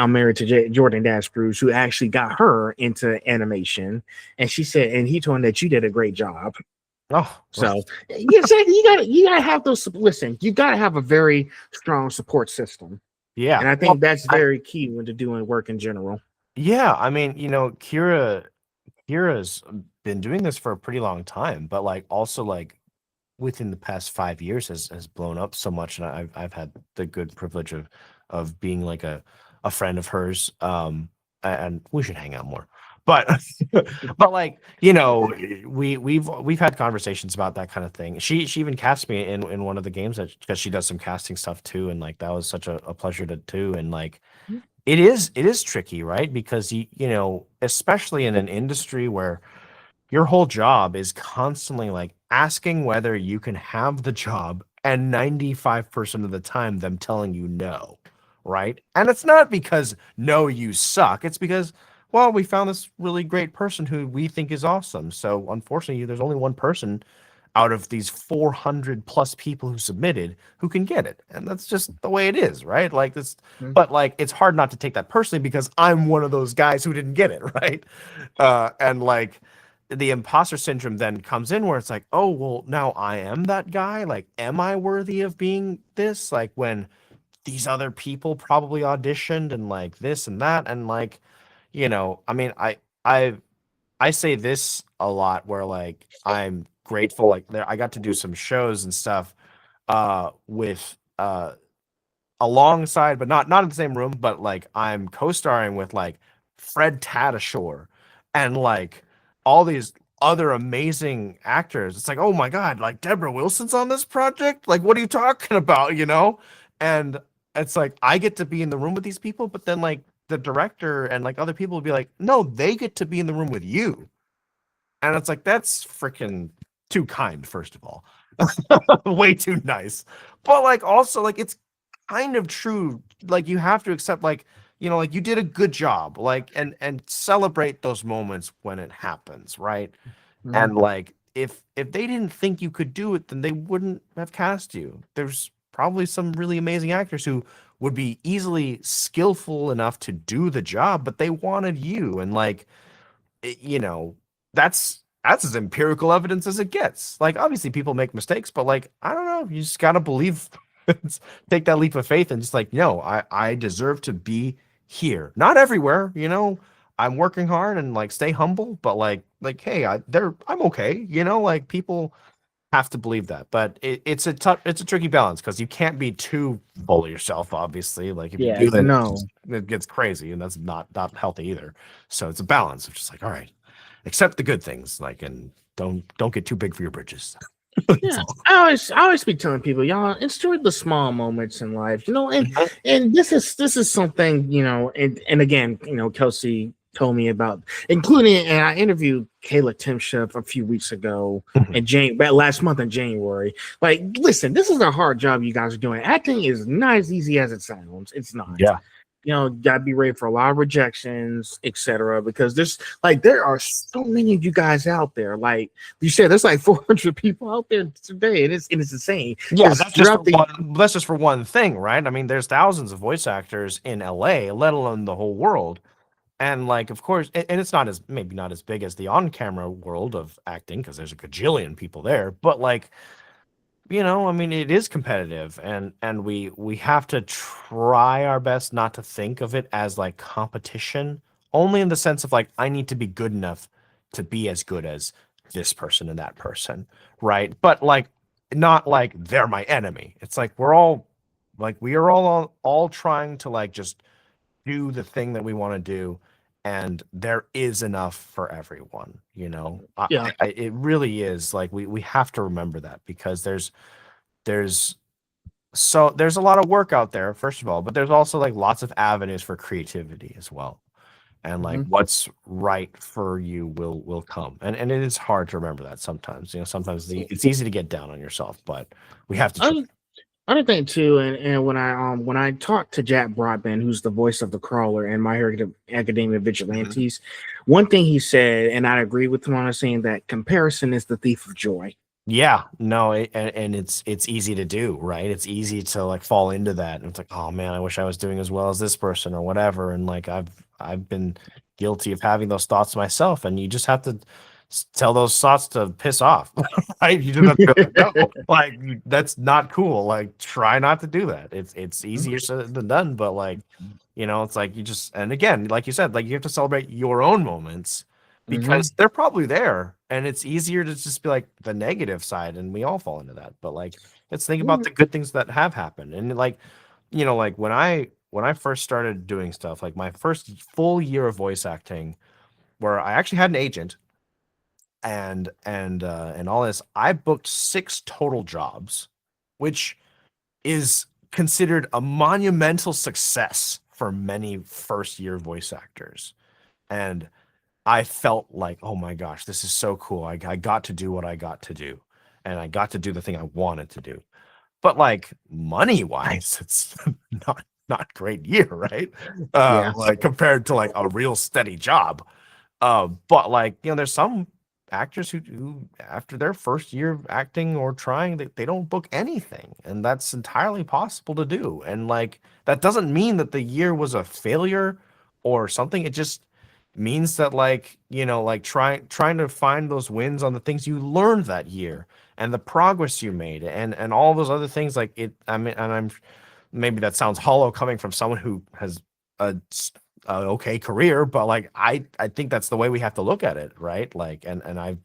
married to Jordan Dash Cruz, who actually got her into animation. And she said, and he told me that you did a great job. Oh, so you gotta have those. Listen, you gotta have a very strong support system. Yeah. And I think that's very key when to doing work in general. Yeah. I mean, Kira's been doing this for a pretty long time, but like also like within the past 5 years has blown up so much, and I've had the good privilege of being like a friend of hers, and we should hang out more, but but like we've had conversations about that kind of thing. She even cast me in one of the games, because she does some casting stuff too, and like that was such a pleasure to do. And like it is tricky, right? Because especially in an industry where your whole job is constantly like asking whether you can have the job, and 95% of the time them telling you no, right? And it's not because no, you suck. It's because, well, we found this really great person who we think is awesome. So unfortunately, there's only one person out of these 400 plus people who submitted who can get it. And that's just the way it is, right? Like this, but like, it's hard not to take that personally, because I'm one of those guys who didn't get it, right? And like, the imposter syndrome then comes in, where it's like, oh, well, now I am that guy. Like, am I worthy of being this? Like, when these other people probably auditioned and like this and that. And like, I mean, I say this a lot, where like, I'm grateful. Like I got to do some shows and stuff with alongside, but not in the same room, but like I'm co-starring with like Fred Tatasciore and like all these other amazing actors. It's like, oh my God, like Deborah Wilson's on this project. Like, what are you talking about? And it's like, I get to be in the room with these people, but then like the director and like other people would be like, no, they get to be in the room with you. And it's like, that's freaking too kind, first of all. Way too nice. But like also like it's kind of true. Like you have to accept like, like you did a good job. Like and celebrate those moments when it happens, right? And like if they didn't think you could do it, then they wouldn't have cast you. There's probably some really amazing actors who would be easily skillful enough to do the job, but they wanted you. And like that's as empirical evidence as it gets. Like obviously people make mistakes, but like I don't know, you just gotta believe, take that leap of faith and just like, no, I deserve to be here. Not everywhere, I'm working hard and like stay humble, but like hey, I'm okay, like people have to believe that. But it's a tricky balance because you can't be too full of yourself, obviously. Like if you do that, no. it gets crazy and that's not healthy either. So it's a balance of just like, all right, accept the good things, like, and don't get too big for your britches. Yeah, I always be telling people, y'all enjoy the small moments in life, and this is something, and again, Kelsey told me about, including, and I interviewed Kayla Timship a few weeks ago and last month in January. Like, listen, this is a hard job you guys are doing. Acting is not as easy as it sounds. It's not. Yeah. Gotta be ready for a lot of rejections, etc. Because there are so many of you guys out there. Like you said, there's like 400 people out there today, and it's insane. Yeah, that's just for one thing, right? I mean, there's thousands of voice actors in LA, let alone the whole world. And like, of course, and it's maybe not as big as the on-camera world of acting because there's a gajillion people there, but like, I mean, it is competitive, and we have to try our best not to think of it as like competition, only in the sense of like I need to be good enough to be as good as this person and that person, right? But like not like they're my enemy. It's like we are all trying to like just do the thing that we want to do, and there is enough for everyone. Yeah. It really is like we have to remember that because there's a lot of work out there, first of all, but there's also like lots of avenues for creativity as well, and like what's right for you will come, and it is hard to remember that sometimes. Sometimes it's easy to get down on yourself, but we have to Other thing too, and when I talked to Jack Broadbent, who's the voice of the Crawler and My Hero Academia Vigilantes, one thing he said, and I agree with him on saying that comparison is the thief of joy. Yeah, no, and it's easy to do, right? It's easy to like fall into that, and it's like, oh man, I wish I was doing as well as this person or whatever. And like I've been guilty of having those thoughts myself, and you just have to tell those thoughts to piss off, right? You just have to go, no, like that's not cool. Like try not to do that. It's easier said than done, but like it's like you just, and again, like you said, like you have to celebrate your own moments because they're probably there, and it's easier to just be like the negative side, and we all fall into that. But like let's think about the good things that have happened, and like like when I first started doing stuff, like my first full year of voice acting, where I actually had an agent and all this, I booked 6 total jobs, which is considered a monumental success for many first year voice actors. And I felt like, oh my gosh, this is so cool. I got to do what I got to do, and I got to do the thing I wanted to do. But like money wise, it's not great year, right? Like compared to like a real steady job. But like, there's some actors who after their first year of acting or trying, they don't book anything, and that's entirely possible to do. And like that doesn't mean that the year was a failure or something. It just means that like like trying to find those wins on the things you learned that year and the progress you made and all those other things. Like I mean, and I'm maybe that sounds hollow coming from someone who has a okay career, but like I think that's the way we have to look at it, right? Like and I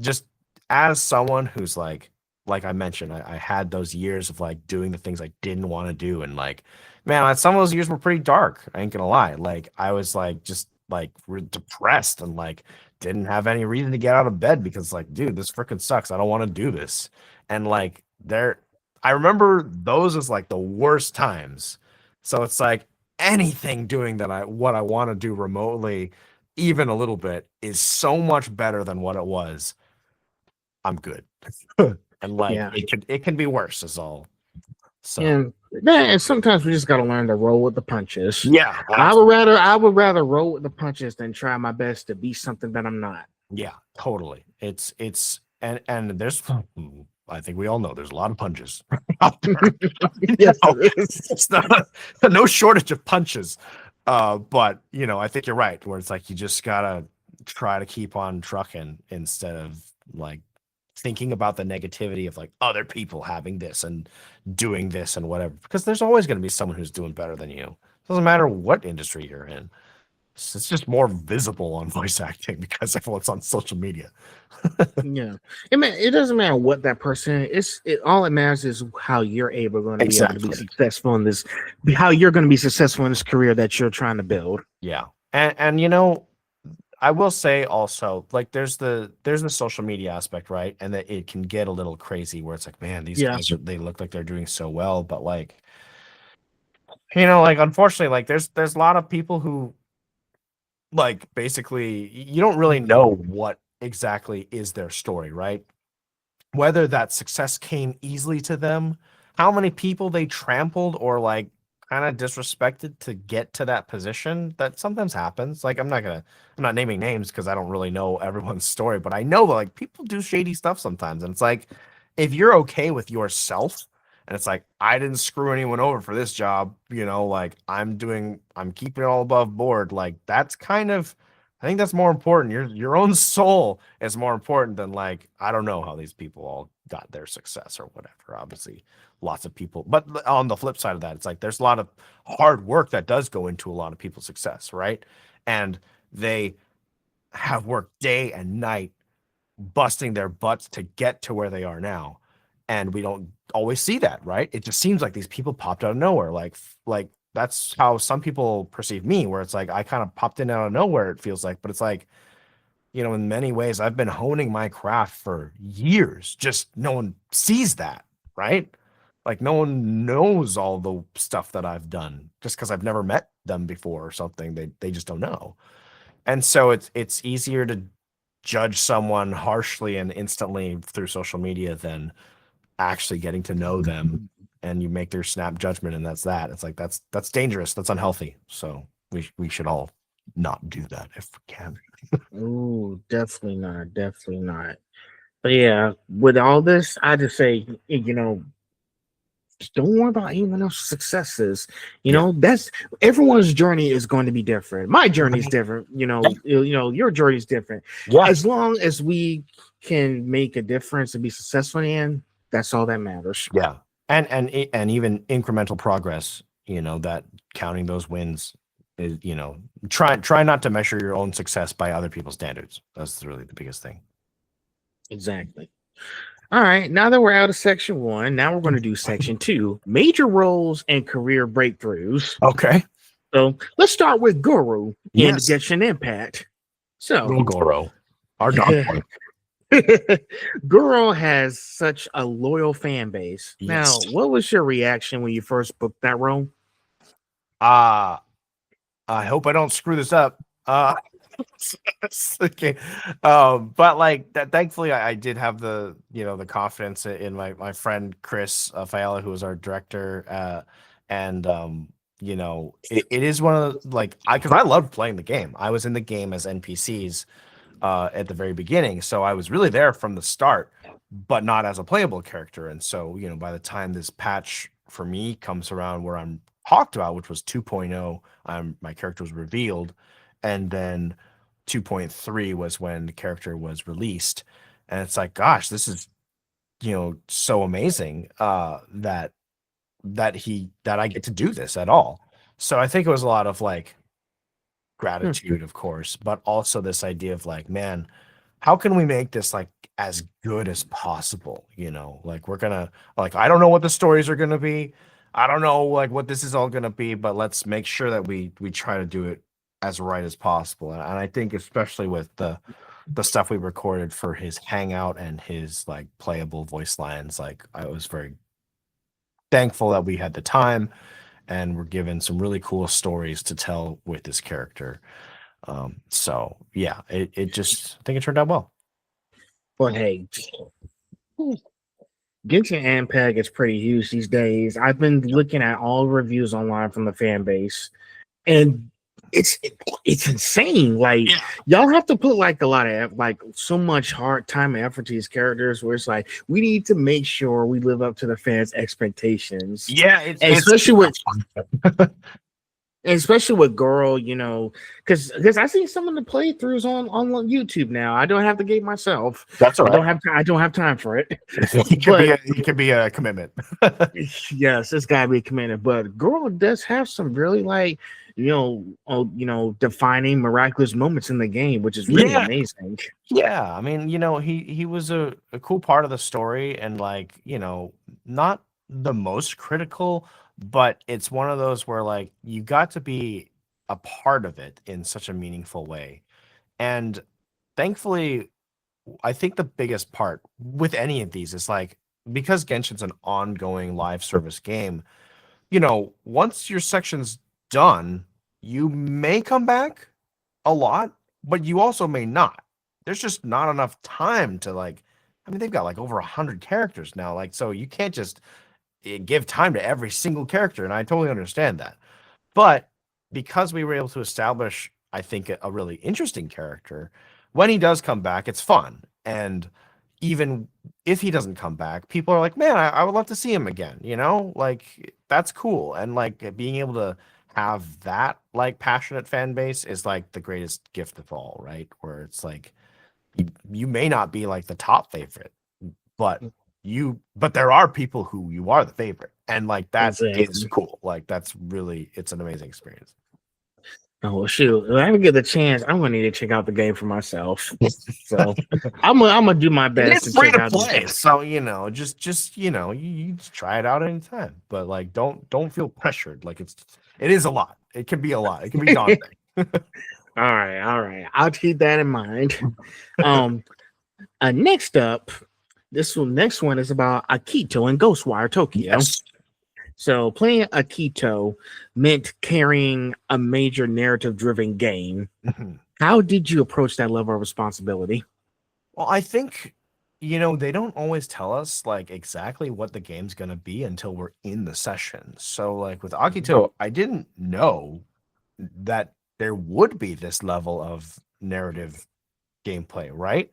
just, as someone who's like I mentioned, I had those years of like doing the things I didn't want to do, and like man, some of those years were pretty dark, I ain't gonna lie. Like I was like just like depressed and like didn't have any reason to get out of bed because like, dude, this freaking sucks, I don't want to do this. And like I remember those as like the worst times. So it's like anything doing what I want to do remotely, even a little bit, is so much better than what it was, I'm good. And like Yeah. it can be worse is all. So And sometimes we just gotta learn to roll with the punches. yeah, I would rather roll with the punches than try my best to be something that I'm not. yeah, totally. It's and there's I think we all know there's a lot of punches out there. Yes, No, it is. it's not no shortage of punches. But I think you're right, where it's like you just gotta try to keep on trucking instead of like thinking about the negativity of like other people having this and doing this and whatever. Because there's always going to be someone who's doing better than you. Doesn't matter what industry you're in. It's just more visible on voice acting because everyone's on social media. Yeah, it doesn't matter what that person is. All it matters is how you're going to be able to be Exactly. successful in this. How you're going to be successful in this career that you're trying to build. Yeah, and I will say also, like there's the social media aspect, right? And that it can get a little crazy where it's like, man, these Yeah. guys they look like they're doing so well, but like, like unfortunately, like there's a lot of people who like basically you don't really know what exactly is their story, right? Whether that success came easily to them, how many people they trampled or like kind of disrespected to get to that position. That sometimes happens. Like I'm not naming names because I don't really know everyone's story, but I know that like people do shady stuff sometimes. And it's like if you're okay with yourself and it's like I didn't screw anyone over for this job, like I'm keeping it all above board, like that's kind of I think that's more important. Your own soul is more important than like I don't know how these people all got their success or whatever. Obviously, lots of people, but on the flip side of that, it's like there's a lot of hard work that does go into a lot of people's success, right? And they have worked day and night busting their butts to get to where they are now. And we don't always see that, right? It just seems like these people popped out of nowhere. Like that's how some people perceive me, where it's like I kind of popped in out of nowhere, it feels like, but it's like, in many ways, I've been honing my craft for years. Just no one sees that, right? Like no one knows all the stuff that I've done just because I've never met them before or something. They just don't know. And so it's easier to judge someone harshly and instantly through social media than actually getting to know them, and you make their snap judgment, and that's that. It's like that's dangerous. That's unhealthy. So we should all not do that if we can. Ooh, definitely not. Definitely not. But yeah, with all this, I just say, just don't worry about anyone else's successes. That's everyone's journey is going to be different. My journey is different. Your journey is different. Yeah. As long as we can make a difference and be successful in, that's all that matters. Yeah. And even incremental progress, that counting those wins is, try not to measure your own success by other people's standards. That's really the biggest thing. Exactly. All right, now that we're out of section 1, now we're going to do section 2, major roles and career breakthroughs. Okay. So let's start with Gorou in Yes. Genshin Impact. So Gorou, our dog boy. Gorou has such a loyal fan base. Yes. Now, what was your reaction when you first booked that role? I hope I don't screw this up. Okay. But like that, thankfully I did have the the confidence in my friend Chris Fiala, who was our director, and it is one of the, like because I loved playing the game. I was in the game as NPCs at the very beginning, so I was really there from the start, but not as a playable character. And so by the time this patch for me comes around where I'm talked about, which was 2.0, my character was revealed, and then 2.3 was when the character was released, and it's like, gosh, this is so amazing that I get to do this at all. So I think it was a lot of like gratitude, of course, but also this idea of like, man, how can we make this like as good as possible? Like we're gonna like I don't know what the stories are gonna be. I don't know like what this is all gonna be, but let's make sure that we try to do it as right as possible. And I think especially with the stuff we recorded for his hangout and his like playable voice lines, like I was very thankful that we had the time and we're given some really cool stories to tell with this character. So yeah, it just I think it turned out well. But hey, Genshin Impact is pretty huge these days. I've been looking at all reviews online from the fan base, and it's insane. Like y'all have to put like a lot of like so much hard time and effort to these characters. Where it's like we need to make sure we live up to the fans' expectations. Yeah, especially with Gorou, you know, because I see some of the playthroughs on YouTube now. I don't have the game myself. That's all right. I don't have time for it. It could be a commitment. Yes, it's gotta be a commitment. But Gorou does have some really like defining miraculous moments in the game, which is really amazing. Yeah, I mean, he was a cool part of the story, and like, not the most critical, but it's one of those where like you got to be a part of it in such a meaningful way. And thankfully, I think the biggest part with any of these is like, because Genshin's an ongoing live service game, once your section's done, you may come back a lot, but you also may not. There's just not enough time to like, I mean, they've got like over 100 characters now. Like, so you can't just give time to every single character. And I totally understand that. But because we were able to establish, I think, a really interesting character, when he does come back, it's fun. And even if he doesn't come back, people are like, man, I would love to see him again. Like that's cool. And like being able to have that like passionate fan base is like the greatest gift of all, right? Where it's like you may not be like the top favorite, but there are people who you are the favorite, and like that is cool. Like it's an amazing experience. Oh shoot! If I ever get the chance, I'm gonna need to check out the game for myself. So I'm gonna do my best to check out the game. So just you try it out anytime, but like don't feel pressured. Like it is a lot. It can be a lot. It can be daunting. All right. I'll keep that in mind. Next up, next one is about Akito and Ghostwire Tokyo. Yes. So playing Akito meant carrying a major narrative-driven game. Mm-hmm. How did you approach that level of responsibility? Well, I think, they don't always tell us like exactly what the game's going to be until we're in the session. So like with Akito, I didn't know that there would be this level of narrative gameplay, right?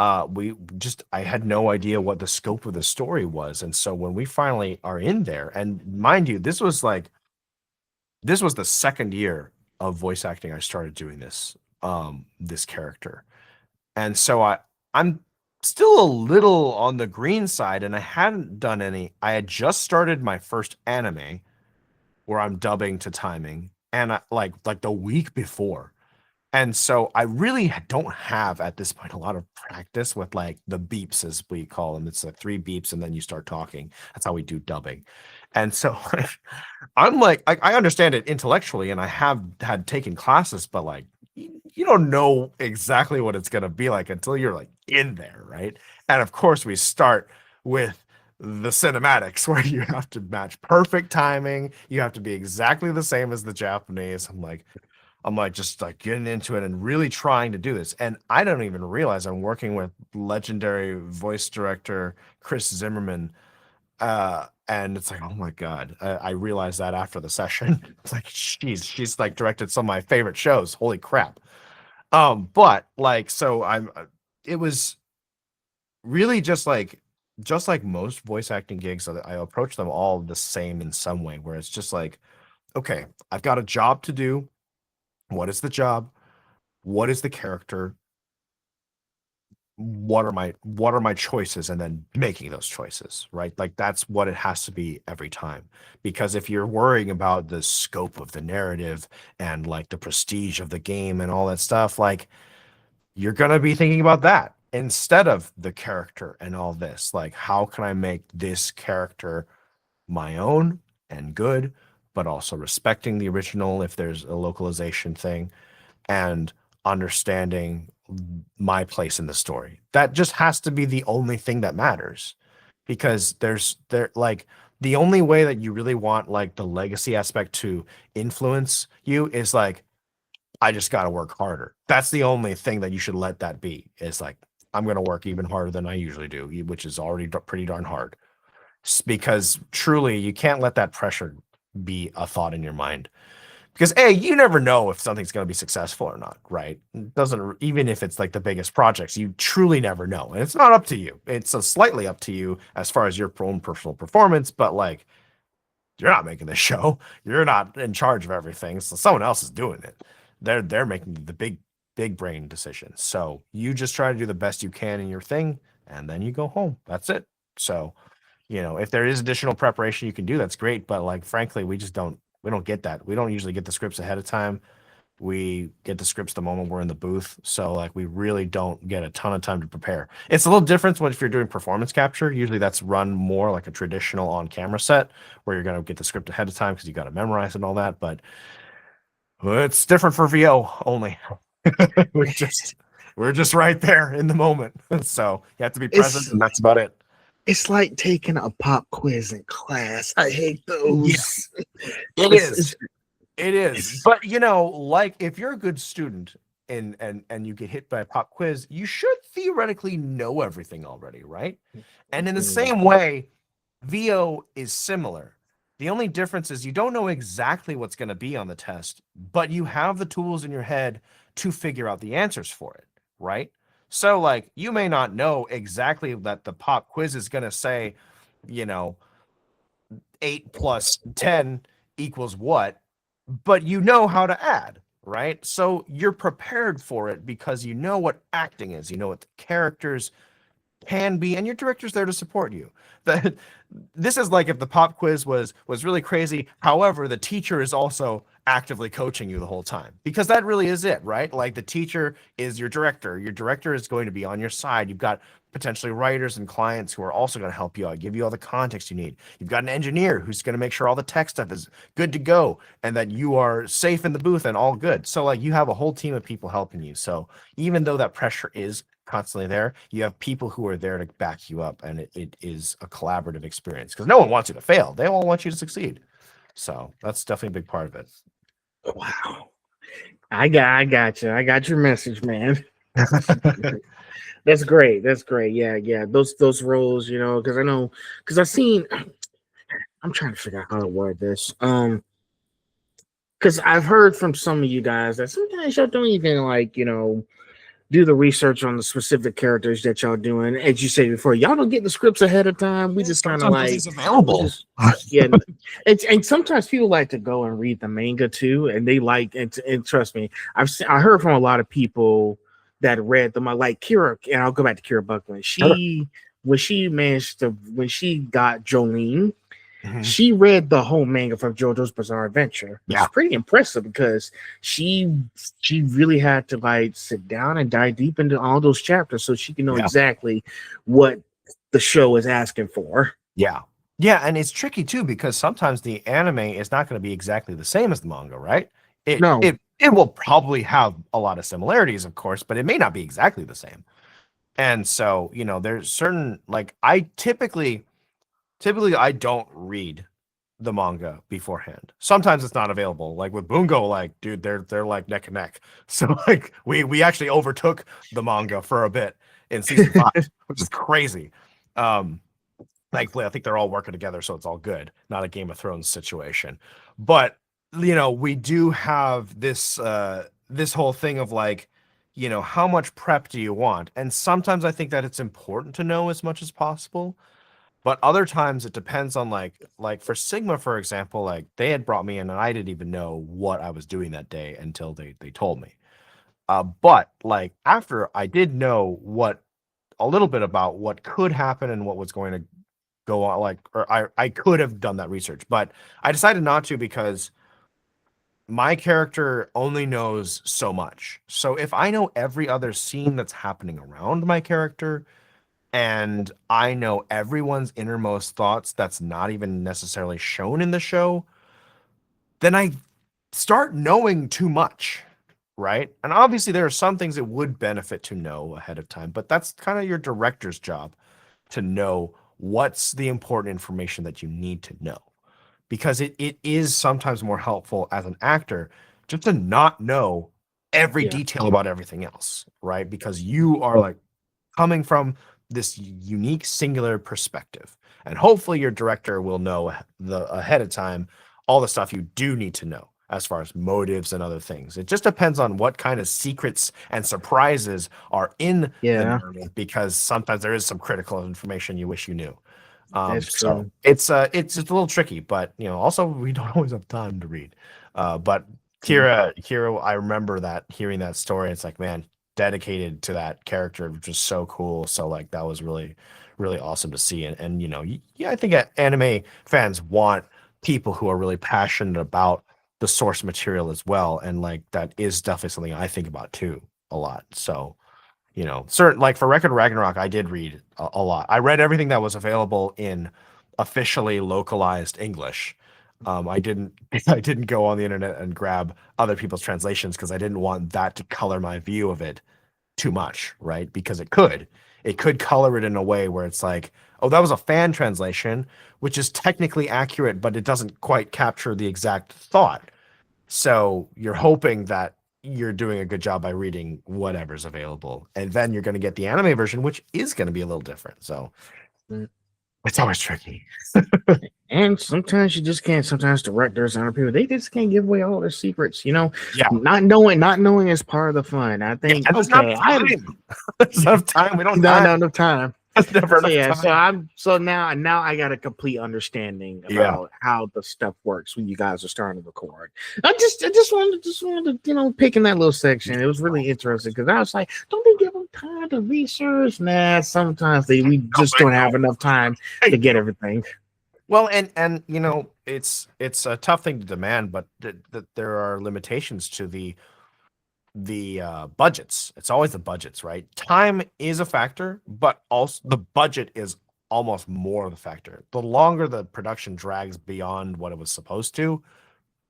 I had no idea what the scope of the story was. And so when we finally are in there, and mind you, this was the second year of voice acting I started doing this character. And so I'm still a little on the green side, and I had just started my first anime where I'm dubbing to timing, and like the week before. And so I really don't have at this point a lot of practice with like the beeps, as we call them. It's like 3 beeps and then you start talking. That's how we do dubbing. And so I'm like, I understand it intellectually, and I have had taken classes, but like you don't know exactly what it's gonna be like until you're like in there, right? And of course we start with the cinematics where you have to match perfect timing. You have to be exactly the same as the Japanese. I'm like just like getting into it and really trying to do this. And I don't even realize I'm working with legendary voice director Chris Zimmerman. And it's like, oh my God, I realized that after the session. It's like, she's like directed some of my favorite shows. Holy crap. But like, so it was really just like most voice acting gigs, I approach them all the same in some way, where it's just like, okay, I've got a job to do. What is the job? What is the character? What are my choices? And then making those choices, right? Like that's what it has to be every time. Because if you're worrying about the scope of the narrative and like the prestige of the game and all that stuff, like you're gonna be thinking about that instead of the character and all this. Like, how can I make this character my own and good, but also respecting the original if there's a localization thing, and understanding my place in the story. That just has to be the only thing that matters, because the only way that you really want like the legacy aspect to influence you is like, I just got to work harder. That's the only thing that you should let that be, is like, I'm going to work even harder than I usually do, which is already pretty darn hard. Because truly, you can't let that pressure be a thought in your mind. Because you never know if something's going to be successful or not, right? It doesn't, even if it's like the biggest projects, you truly never know, and it's not up to you. It's slightly up to you as far as your own personal performance, but like, you're not making the show. You're not in charge of everything, so someone else is doing it. They're making the big brain decisions. So you just try to do the best you can in your thing, and then you go home. That's it. So, if there is additional preparation you can do, that's great. But like, frankly, we don't get that. We don't usually get the scripts ahead of time. We get the scripts the moment we're in the booth. So like, we really don't get a ton of time to prepare. It's a little different when if you're doing performance capture. Usually that's run more like a traditional on camera set where you're going to get the script ahead of time because you got to memorize and all that. But it's different for VO only. we're just right there in the moment. So you have to be present, and that's about it. It's like taking a pop quiz in class. I hate those. Yeah. It is. But like, if you're a good student and you get hit by a pop quiz, you should theoretically know everything already, right? And in the same way, VO is similar. The only difference is you don't know exactly what's going to be on the test, but you have the tools in your head to figure out the answers for it, right? So like, you may not know exactly that the pop quiz is going to say, 8 plus 10 equals what, but you know how to add, right? So you're prepared for it because you know what acting is, you know what the characters can be, and your director's there to support you. This is like if the pop quiz was really crazy. However, the teacher is also actively coaching you the whole time, because that really is it, right? Like, the teacher is your director. Your director is going to be on your side. You've got potentially writers and clients who are also going to help you out, give you all the context you need. You've got an engineer who's going to make sure all the tech stuff is good to go and that you are safe in the booth and all good. So like, you have a whole team of people helping you. So even though that pressure is constantly there, you have people who are there to back you up, and it is a collaborative experience, because no one wants you to fail. They all want you to succeed. So that's definitely a big part of it. Wow. I got you. I got your message, man. That's great. Yeah. Those roles, because I've seen. I'm trying to figure out how to word this. Because I've heard from some of you guys that sometimes y'all don't even do the research on the specific characters that y'all doing. As you said before, y'all don't get the scripts ahead of time. We just kind of like it's available. And sometimes people like to go and read the manga too, and they like and trust me, I heard from a lot of people that read them. I like Kira, and I'll go back to Kira Buckland. When she got Jolene. Mm-hmm. She read the whole manga from JoJo's Bizarre Adventure. Yeah. It's pretty impressive because she really had to sit down and dive deep into all those chapters so she can know exactly what the show is asking for. Yeah, and it's tricky too, because sometimes the anime is not going to be exactly the same as the manga, right? It will probably have a lot of similarities, of course, but it may not be exactly the same. And so, there's certain, like, I typically I don't read the manga beforehand. Sometimes it's not available. Like with Bungo, like, dude, they're like neck and neck. So like, we actually overtook the manga for a bit in season 5, which is crazy. Thankfully, I think they're all working together, so it's all good. Not a Game of Thrones situation. But we do have this this whole thing of like, how much prep do you want? And sometimes I think that it's important to know as much as possible. But other times it depends on like for Sigma, for example, like they had brought me in and I didn't even know what I was doing that day until they told me. But like after I did know a little bit about what could happen and what was going to go on, I could have done that research, but I decided not to because my character only knows so much. So if I know every other scene that's happening around my character, and I know everyone's innermost thoughts that's not even necessarily shown in the show, then I start knowing too much, right? And obviously there are some things that would benefit to know ahead of time, but that's kind of your director's job to know what's the important information that you need to know, because it is sometimes more helpful as an actor just to not know every Yeah. detail about everything else, right? Because you are like coming from this unique singular perspective, and hopefully your director will know ahead of time all the stuff you do need to know as far as motives and other things. It just depends on what kind of secrets and surprises are in the Yeah, narrative, because sometimes there is some critical information you wish you knew. that's So true. it's just a little tricky, but also we don't always have time to read. But Mm. Kira, I remember that hearing that story. It's like, man, dedicated to that character, which is so cool. So like that was really, really awesome to see. And yeah, I think anime fans want people who are really passionate about the source material as well. And like that is definitely something I think about too a lot. So certain, like for Record Ragnarok, I did read a lot. I read everything that was available in officially localized English. I didn't I didn't go on the internet and grab other people's translations, because I didn't want that to color my view of it too much, right? Because it could color it in a way where it's like, oh, that was a fan translation, which is technically accurate, but it doesn't quite capture the exact thought. So you're hoping that you're doing a good job by reading whatever's available, and then you're going to get the anime version, which is going to be a little different. So Mm. it's always tricky. And sometimes you just can't. Sometimes directors and other people, they just can't give away all their secrets. Yeah, Not knowing is part of the fun. I yeah, think. and there's not Okay, I time. There's not time. We don't not have enough time. there's never So enough yeah, time. so now I got a complete understanding Yeah. about how the stuff works when you guys are starting to record. I just wanted to pick in that little section. It was really interesting because I was like, don't they give them time to research? Nah, sometimes we just don't have enough time to get everything. Well, and it's a tough thing to demand, but there are limitations to the budgets. It's always the budgets, right? Time is a factor, but also the budget is almost more of a factor. The longer the production drags beyond what it was supposed to,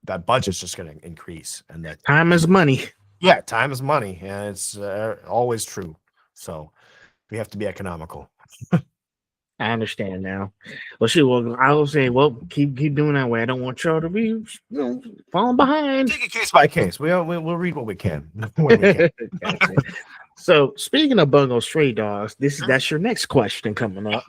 that budget's just going to increase, and that Time is money. yeah, time is money, and it's always true. So we have to be economical. I understand now. Well, shoot. Well, I will say, well, keep doing that way. I don't want y'all to be, falling behind. Take it case by case. We'll read what we can when we can. Gotcha. So, speaking of Bungo Stray Dogs, that's your next question coming up.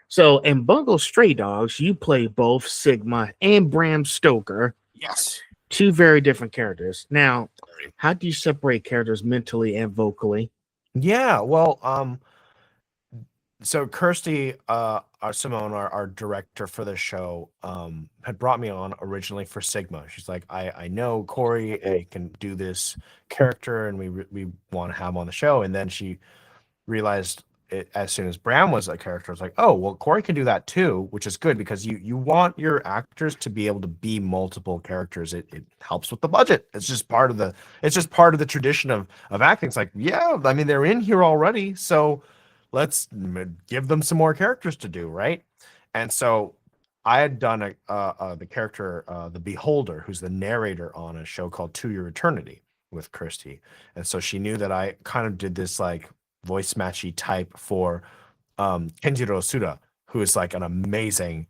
So, in Bungo Stray Dogs, you play both Sigma and Bram Stoker, Yes. two very different characters. Now, how do you separate characters mentally and vocally? Yeah. Well, so Kirsty, our director for the show, had brought me on originally for Sigma. She's like, I know Cory can do this character, and we want to have him on the show. And then she realized it as soon as Bram was a character. I was like, oh, well, Cory can do that too, which is good, because you want your actors to be able to be multiple characters. It helps with the budget. It's just part of the tradition of acting. It's like, yeah, I mean, they're in here already, so let's give them some more characters to do, right? And so I had done the character, the Beholder, who's the narrator on a show called To Your Eternity with Kirsty. And so she knew that I kind of did this like voice matchy type for Kenjiro Suda, who is like an amazing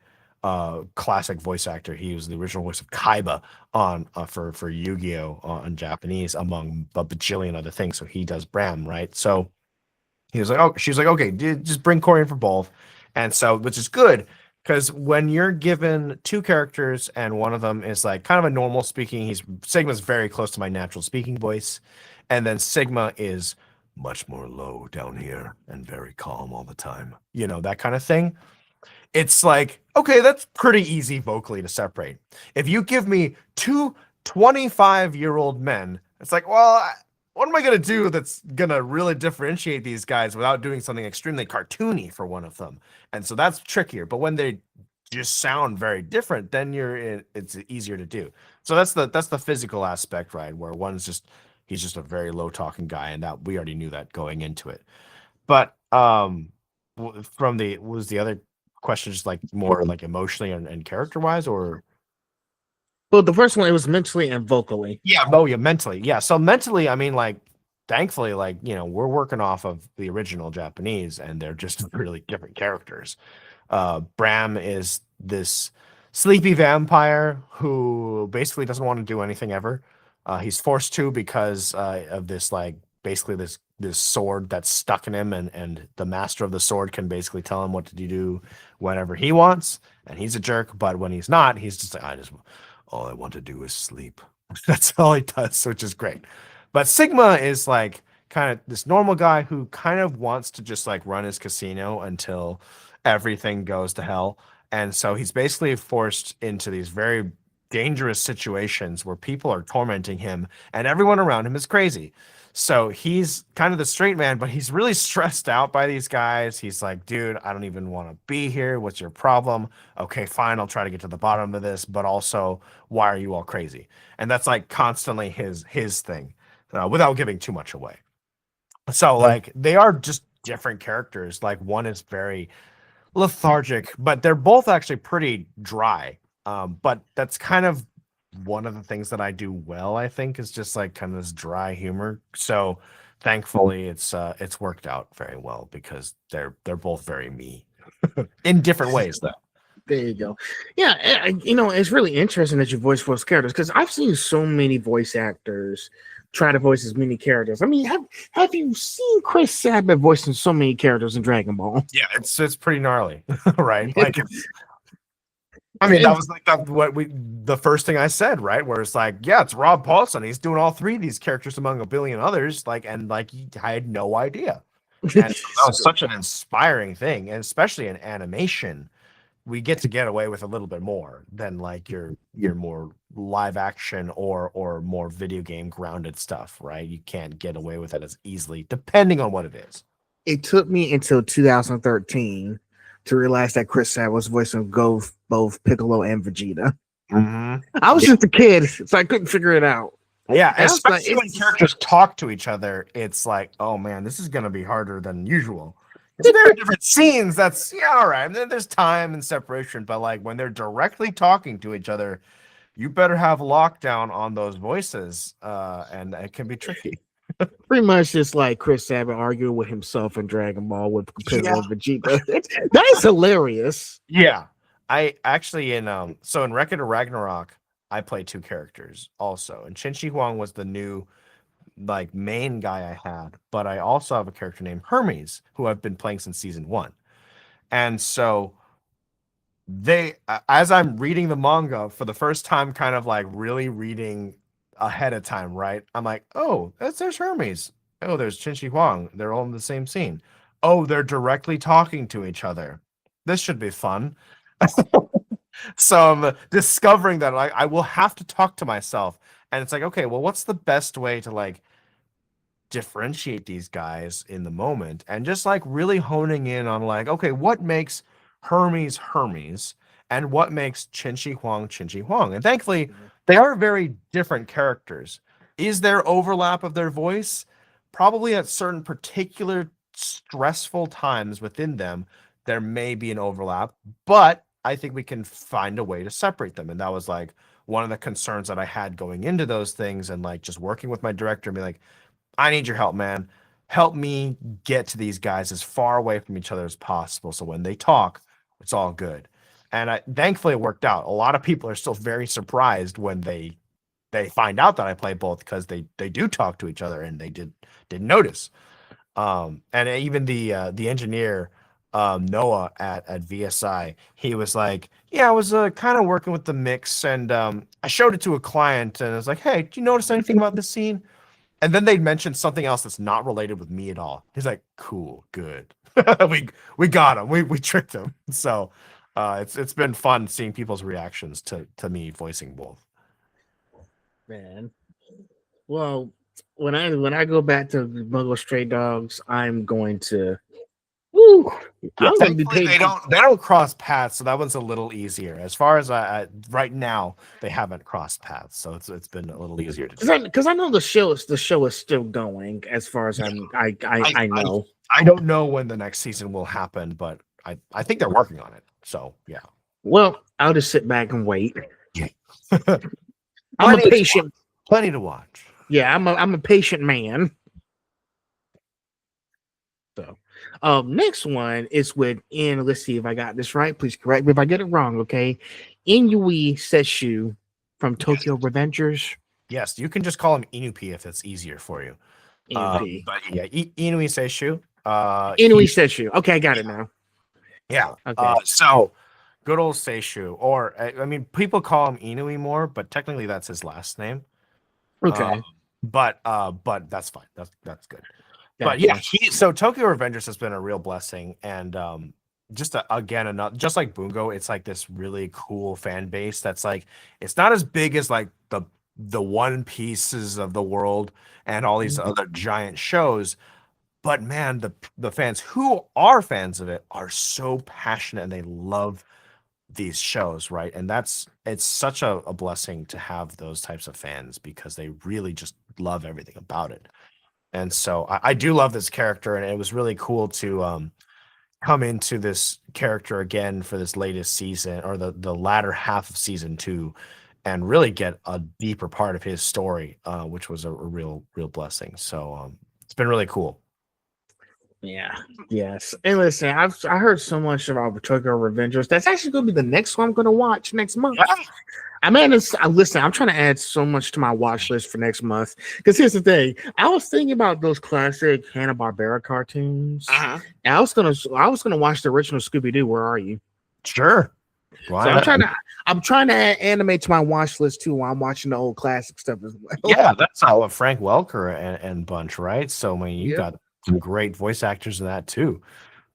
classic voice actor. He was the original voice of Kaiba on for Yu-Gi-Oh! On Japanese, among a bajillion other things. So he does Bram, right? So he was like, oh, she's like, okay, just bring Cory in for both. And so, which is good, because when you're given two characters and one of them is like kind of a normal speaking, Sigma's very close to my natural speaking voice. And then Sigma is much more low down here and very calm all the time, that kind of thing. It's like, okay, that's pretty easy vocally to separate. If you give me two 25-year-old men, it's like, well, what am I going to do that's going to really differentiate these guys without doing something extremely cartoony for one of them? And so that's trickier. But when they just sound very different, then it's easier to do. So that's the physical aspect, right? Where he's just a very low talking guy, and that we already knew that going into it. But was the other question just like more like emotionally and character wise, or? Well, the first one, it was mentally and vocally. Yeah. Oh, yeah, mentally. Yeah. So mentally, I mean, like, thankfully, like, we're working off of the original Japanese, and they're just really different characters. Bram is this sleepy vampire who basically doesn't want to do anything ever. He's forced to because of this, like, basically this sword that's stuck in him, and the master of the sword can basically tell him what to do whenever he wants, and he's a jerk. But when he's not, he's just like, all I want to do is sleep. That's all he does, which is great. But Sigma is like kind of this normal guy who kind of wants to just like run his casino until everything goes to hell. And so he's basically forced into these very dangerous situations where people are tormenting him and everyone around him is crazy. So he's kind of the straight man, but he's really stressed out by these guys. He's like, dude, I don't even want to be here. What's your problem? Okay, fine. I'll try to get to the bottom of this, but also, why are you all crazy? And that's like constantly his thing, without giving too much away. So like they are just different characters. Like one is very lethargic, but they're both actually pretty dry. But that's kind of one of the things that I do well, I think, is just like kind of this dry humor. So thankfully it's worked out very well because they're both very me in different ways though. There you go. Yeah, it's really interesting that you voice characters, because I've seen so many voice actors try to voice as many characters. I mean, have you seen Chris Sabat voicing so many characters in Dragon Ball? Yeah, it's pretty gnarly, right? Like, I mean, that was like the first thing I said, right? Where it's like, yeah, it's Rob Paulson. He's doing all three of these characters among a billion others. Like, and like, I had no idea. And so that was such an inspiring thing, and especially in animation, we get to get away with a little bit more than like your more live action or more video game grounded stuff, right? You can't get away with it as easily, depending on what it is. It took me until 2013 to realize that Chris Sabat was voicing both Piccolo and Vegeta. Mm-hmm. I was just a kid, so I couldn't figure it out. Yeah, especially when characters talk to each other, it's like, oh man, this is gonna be harder than usual. If there are different scenes, that's all right. Then there's time and separation, but like when they're directly talking to each other, you better have lockdown on those voices, and it can be tricky. Pretty much just like Chris Sabat arguing with himself in Dragon Ball with Piccolo and Vegeta. That is hilarious. Yeah, I actually in Record of Ragnarok, I play two characters also, and Qin Shi Huang was the new like main guy I had, but I also have a character named Hermes who I've been playing since season 1. And so they, as I'm reading the manga for the first time, kind of like really reading ahead of time, right? I'm like, oh, there's Hermes. Oh, there's Qin Shi Huang. They're all in the same scene. Oh, they're directly talking to each other. This should be fun. So I'm discovering that I will have to talk to myself. And it's like, okay, well, what's the best way to like differentiate these guys in the moment? And just like really honing in on like, okay, what makes Hermes Hermes and what makes Qin Shi Huang? And thankfully, they are very different characters. Is there overlap of their voice? Probably at certain particular stressful times within them, there may be an overlap, but I think we can find a way to separate them. And that was like one of the concerns that I had going into those things, and like just working with my director and be like, I need your help, man. Help me get to these guys as far away from each other as possible. So when they talk, it's all good. And thankfully it worked out. A lot of people are still very surprised when they find out that I play both, because they do talk to each other and they didn't notice. And even the engineer, Noah at VSI, he was like, yeah, I was kind of working with the mix, and I showed it to a client and I was like, hey, do you notice anything about this scene? And then they mentioned something else that's not related with me at all. He's like, cool, good. we got him. We tricked him. So it's been fun seeing people's reactions to me voicing both. Man. Well, when I go back to Bungo Stray Dogs, I'm going to Yeah, thankfully they don't cross paths, so that one's a little easier. As far as I right now, they haven't crossed paths, so it's been a little easier to do. Because I know the show is still going. As far as I know, I don't know when the next season will happen, but I think they're working on it. So yeah. Well, I'll just sit back and wait. Yeah. I'm a patient. Plenty to watch. Yeah, I'm a patient man. So, next one is with in. Let's see if I got this right. Please correct me if I get it wrong. Okay, Inui Seishu from Tokyo Revengers. Yes, you can just call him Inupi if it's easier for you. Inupi. But yeah, Inui Seishu. Inui Seishu. Okay, I got it now. Yeah. Okay. So good old Seishu, or I mean, people call him Inui more, but technically that's his last name. Okay. But that's fine. That's good. But Gotcha. yeah, so Tokyo Revengers has been a real blessing, and again, another just like Bungo, it's like this really cool fan base that's like it's not as big as like the One Pieces of the world and all these other giant shows, but man, the fans who are fans of it are so passionate and they love these shows, right? And it's such a blessing to have those types of fans because they really just love everything about it. And so I do love this character, and it was really cool to come into this character again for this latest season or the latter half of season 2 and really get a deeper part of his story, which was a real blessing. So it's been really cool. Yeah. Yes. And listen, I heard so much about Tokyo Revengers. That's actually going to be the next one I'm going to watch next month. Listen, I'm trying to add so much to my watch list for next month. Because here's the thing: I was thinking about those classic Hanna-Barbera cartoons. And I was gonna watch the original Scooby Doo. Where are you? Sure. So I'm trying to add anime to my watch list too while I'm watching the old classic stuff as well. Yeah, that's how Frank Welker and bunch, right? So I mean, you Yep. got some great voice actors in that too.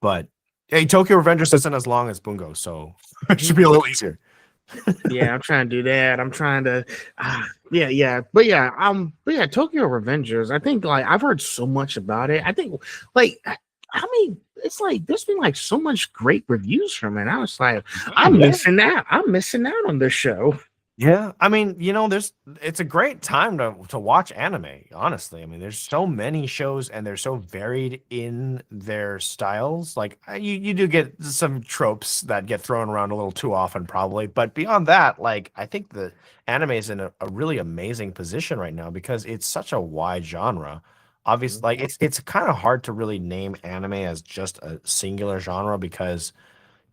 But hey, Tokyo Revengers isn't as long as Bungo, so it should be a little easier. Yeah, I'm trying to do that. I'm trying to, but yeah, Tokyo Revengers. I think like I've heard so much about it. I think like, I mean, it's like there's been like so much great reviews from it. I was like, I'm missing out. I'm missing out on this show. Yeah, I mean, it's a great time to watch anime, honestly. I mean, there's so many shows and they're so varied in their styles. Like you do get some tropes that get thrown around a little too often, probably. But beyond that, like I think the anime is in a really amazing position right now because it's such a wide genre. Obviously, like it's kind of hard to really name anime as just a singular genre because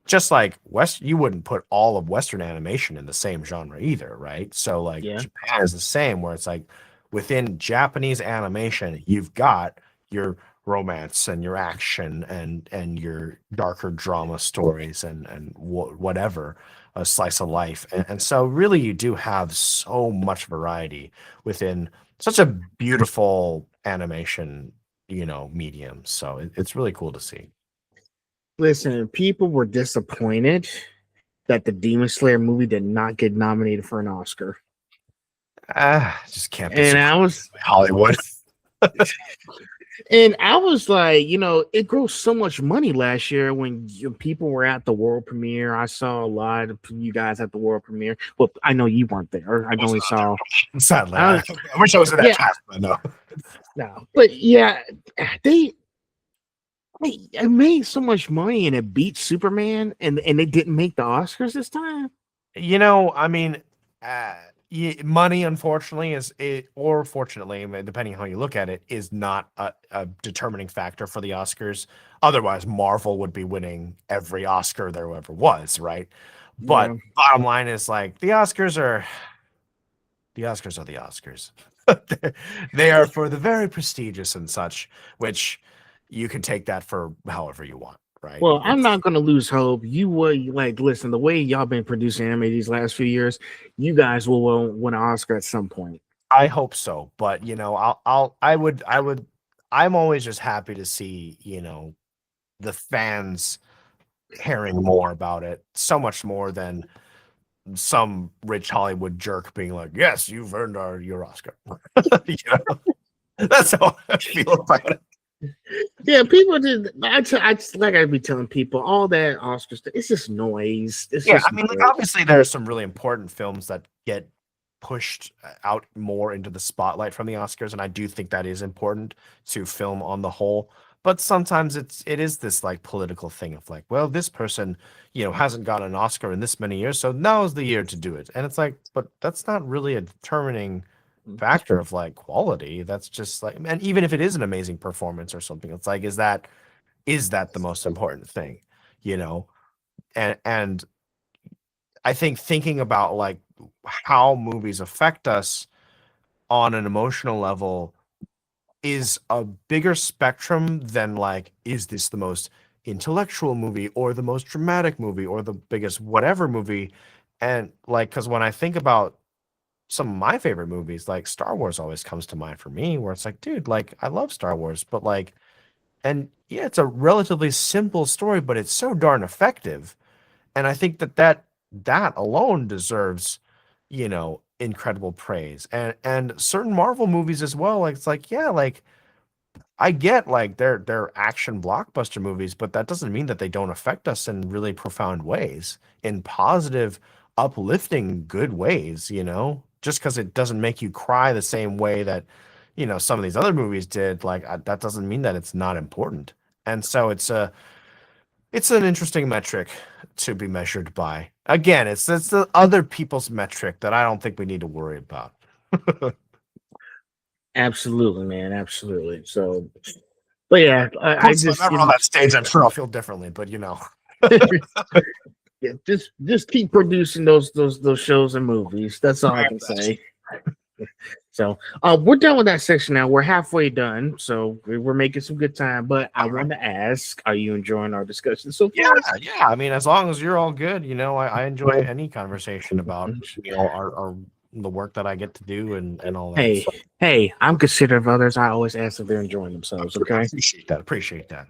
just like you wouldn't put all of Western animation in the same genre either, right? So like Yeah. Japan is the same, where it's like within Japanese animation, you've got your romance and your action and your darker drama stories and whatever, a slice of life, and so really you do have so much variety within such a beautiful animation, medium. So it's really cool to see. Listen, people were disappointed that the Demon Slayer movie did not get nominated for an Oscar. Just can't be. And I was Hollywood. And I was like, it grossed so much money last year when people were at the world premiere. I saw a lot of you guys at the world premiere. Well, I know you weren't there. I only saw. Sadly, I wish I was in that cast, but no. No, but yeah, it made so much money and it beat Superman, and they didn't make the Oscars this time. I mean, money, unfortunately, or fortunately, depending on how you look at it, is not a determining factor for the Oscars. Otherwise, Marvel would be winning every Oscar there ever was, right? But bottom line is like the Oscars are the Oscars. They are for the very prestigious and such, which you can take that for however you want, right? Well, I'm not going to lose hope. You would listen, the way y'all been producing anime these last few years, you guys will win an Oscar at some point. I hope so, but I'm always just happy to see, the fans caring more about it, so much more than some rich Hollywood jerk being like, "Yes, you've earned your Oscar." That's how I feel about it. Yeah, people did. I'd be telling people all that Oscar stuff. It's just noise. I mean, obviously there are some really important films that get pushed out more into the spotlight from the Oscars, and I do think that is important to film on the whole. But sometimes it is this like political thing of like, well, this person, hasn't gotten an Oscar in this many years, so now is the year to do it. And it's like, but that's not really a determining factor of like quality. That's just like, and even if it is an amazing performance or something, it's like, is that is that the most important thing, you know? And I think thinking about like how movies affect us on an emotional level is a bigger spectrum than like, is this the most intellectual movie or the most dramatic movie or the biggest whatever movie? And like, because when I think about some of my favorite movies, like Star Wars always comes to mind for me, where it's like, dude, like I love Star Wars, but like, and yeah, it's a relatively simple story, but it's so darn effective. And I think that alone deserves, incredible praise. And certain Marvel movies as well. Like it's like, yeah, like I get like they're action blockbuster movies, but that doesn't mean that they don't affect us in really profound ways, in positive, uplifting, good ways, Just because it doesn't make you cry the same way that, some of these other movies did, like that doesn't mean that it's not important. And so it's an interesting metric to be measured by. Again, it's the other people's metric that I don't think we need to worry about. Absolutely, man. Absolutely. So, but yeah, I Once I'm just, ever on that stage, I'm sure I'll feel differently, but yeah, just keep producing those shows and movies. That's all I can say. So we're done with that section now. We're halfway done, so we're making some good time. But I want to ask, are you enjoying our discussion so far? Yeah. I mean, as long as you're all good, I enjoy any conversation about our the work that I get to do and all that. Hey, I'm considerate of others. I always ask if they're enjoying themselves. Okay, appreciate that.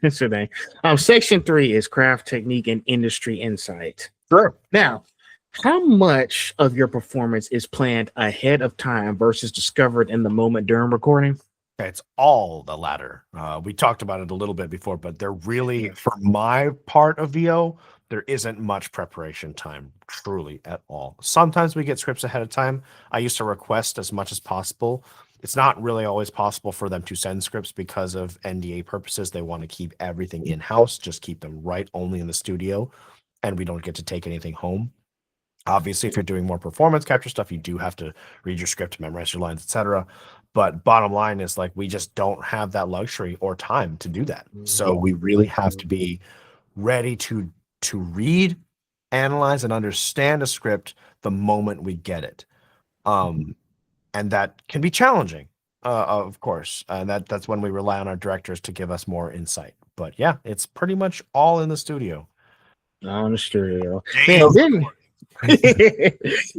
That's your thing. Section 3 is craft technique and industry insight. Sure. Now, how much of your performance is planned ahead of time versus discovered in the moment during recording? It's all the latter. We talked about it a little bit before, but they're really, for my part of VO, there isn't much preparation time, truly, at all. Sometimes we get scripts ahead of time. I used to request as much as possible. It's not really always possible for them to send scripts because of NDA purposes. They want to keep everything in-house, just keep them right only in the studio, and we don't get to take anything home. Obviously, if you're doing more performance capture stuff, you do have to read your script, memorize your lines, etc. But bottom line is like we just don't have that luxury or time to do that. So we really have to be ready to read, analyze, and understand a script the moment we get it. And that can be challenging, of course. And that's when we rely on our directors to give us more insight. But yeah, it's pretty much all in the studio. On the studio. Man, then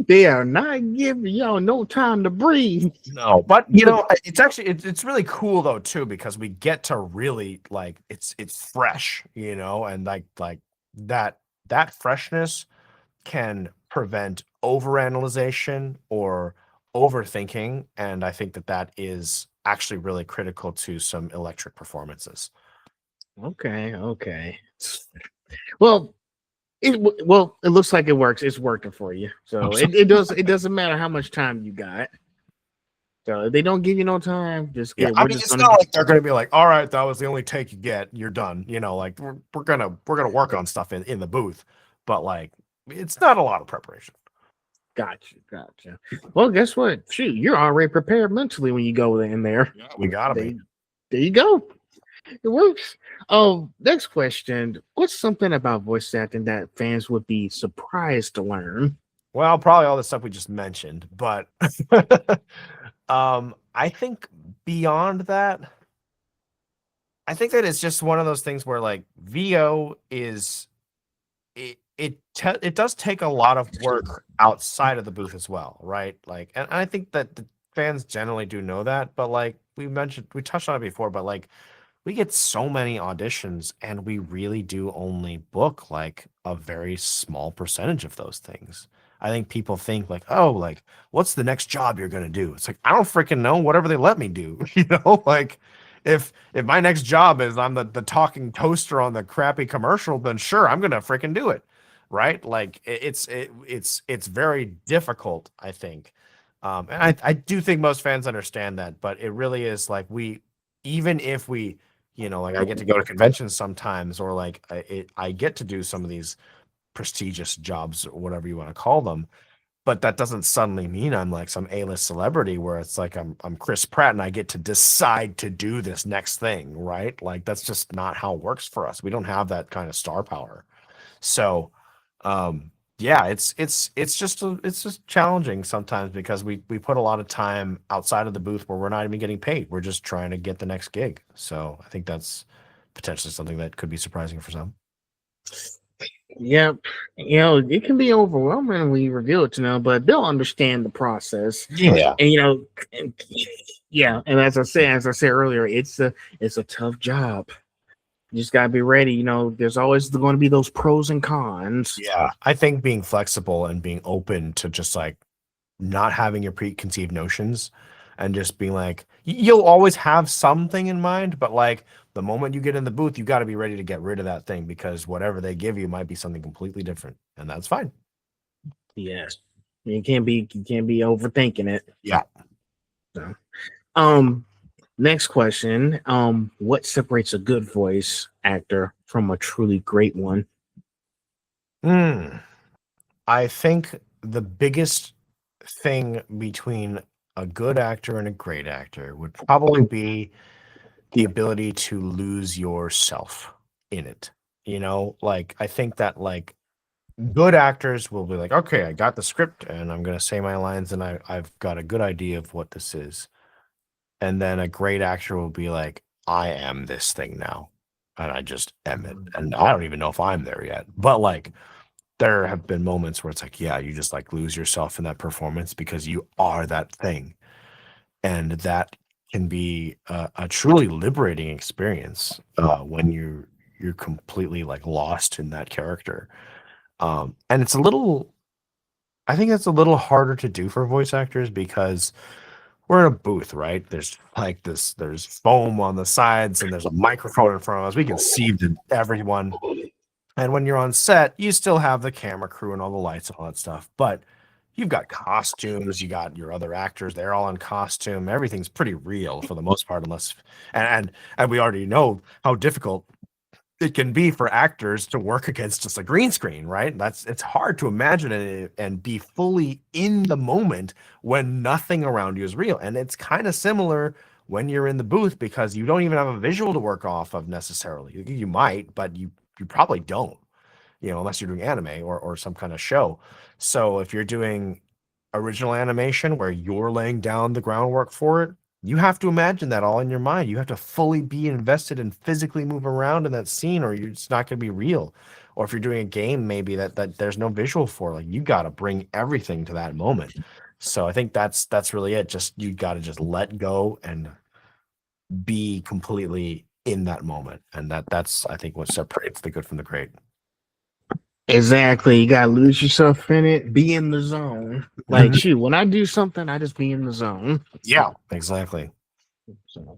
they are not giving y'all no time to breathe. No, but it's really cool though too, because we get to really like it's fresh, and like that freshness can prevent overanalyzation or overthinking, and I think that is actually really critical to some electric performances. Okay. Well, it looks like it works. It's working for you. So it doesn't matter how much time you got. So if they don't give you no time, it's not like they're gonna be like, all right, that was the only take you get, you're done. Like we're gonna work on stuff in the booth, but like it's not a lot of preparation. Gotcha. Well, guess what? Shoot, you're already prepared mentally when you go in there. Yeah, we gotta be. There you go. It works. Next question. What's something about voice acting that fans would be surprised to learn? Well, probably all the stuff we just mentioned, but I think beyond that, I think that it's just one of those things where like VO is it does take a lot of work outside of the booth as well, right? Like, and I think that the fans generally do know that, but like we touched on it before, but like we get so many auditions and we really do only book like a very small percentage of those things. I think people think like, oh, like what's the next job you're gonna do? It's like I don't freaking know. Whatever they let me do, Like if my next job is I'm the talking toaster on the crappy commercial, then sure, I'm gonna freaking do it, right? Like it's very difficult, I think, and I do think most fans understand that, but it really is like even if we. Like I get to go to conventions sometimes, or like I get to do some of these prestigious jobs or whatever you want to call them. but that doesn't suddenly mean I'm like some A-list celebrity where it's like I'm Chris Pratt and I get to decide to do this next thing, right? Like that's just not how it works for us. We don't have that kind of star power. So, yeah, it's just challenging sometimes because we put a lot of time outside of the booth where we're not even getting paid. We're just trying to get the next gig. So I think that's potentially something that could be surprising for some. Yep. It can be overwhelming when you reveal it to them, but they'll understand the process. Yeah. And and- yeah. And as I said earlier, it's a tough job. You just gotta be ready. There's always going to be those pros and cons. Yeah. I think being flexible and being open to just like not having your preconceived notions and just being like you'll always have something in mind, but like the moment you get in the booth, you got to be ready to get rid of that thing because whatever they give you might be something completely different, and that's fine. Yes. You can't be overthinking it. Yeah. So, next question. What separates a good voice actor from a truly great one? I think the biggest thing between a good actor and a great actor would probably be the ability to lose yourself in it. Like I think that like good actors will be like, okay, I got the script and I'm gonna say my lines and I've got a good idea of what this is. And then a great actor will be like, I am this thing now. And I just am it. And I don't even know if I'm there yet. But like there have been moments where it's like, yeah, you just like lose yourself in that performance because you are that thing. And that can be a truly liberating experience when you're completely like lost in that character. And I think it's a little harder to do for voice actors because we're in a booth, right? There's foam on the sides and there's a microphone in front of us. We can see everyone. And when you're on set, you still have the camera crew and all the lights and all that stuff. But you've got costumes, you got your other actors, they're all in costume. Everything's pretty real for the most part, unless and we already know how difficult it can be for actors to work against just a green screen, right? It's hard to imagine it and be fully in the moment when nothing around you is real. And it's kind of similar when you're in the booth because you don't even have a visual to work off of necessarily. You might, but you probably don't, unless you're doing anime or some kind of show. So if you're doing original animation where you're laying down the groundwork for it, you have to imagine that all in your mind. You have to fully be invested and physically move around in that scene, or it's not going to be real. Or if you're doing a game, maybe that there's no visual for, like you got to bring everything to that moment. So I think that's really it. Just you got to just let go and be completely in that moment, and that's I think what separates the good from the great. Exactly. You gotta lose yourself in it, be in the zone. Like shoot, when I do something, I just be in the zone. Yeah, exactly. So,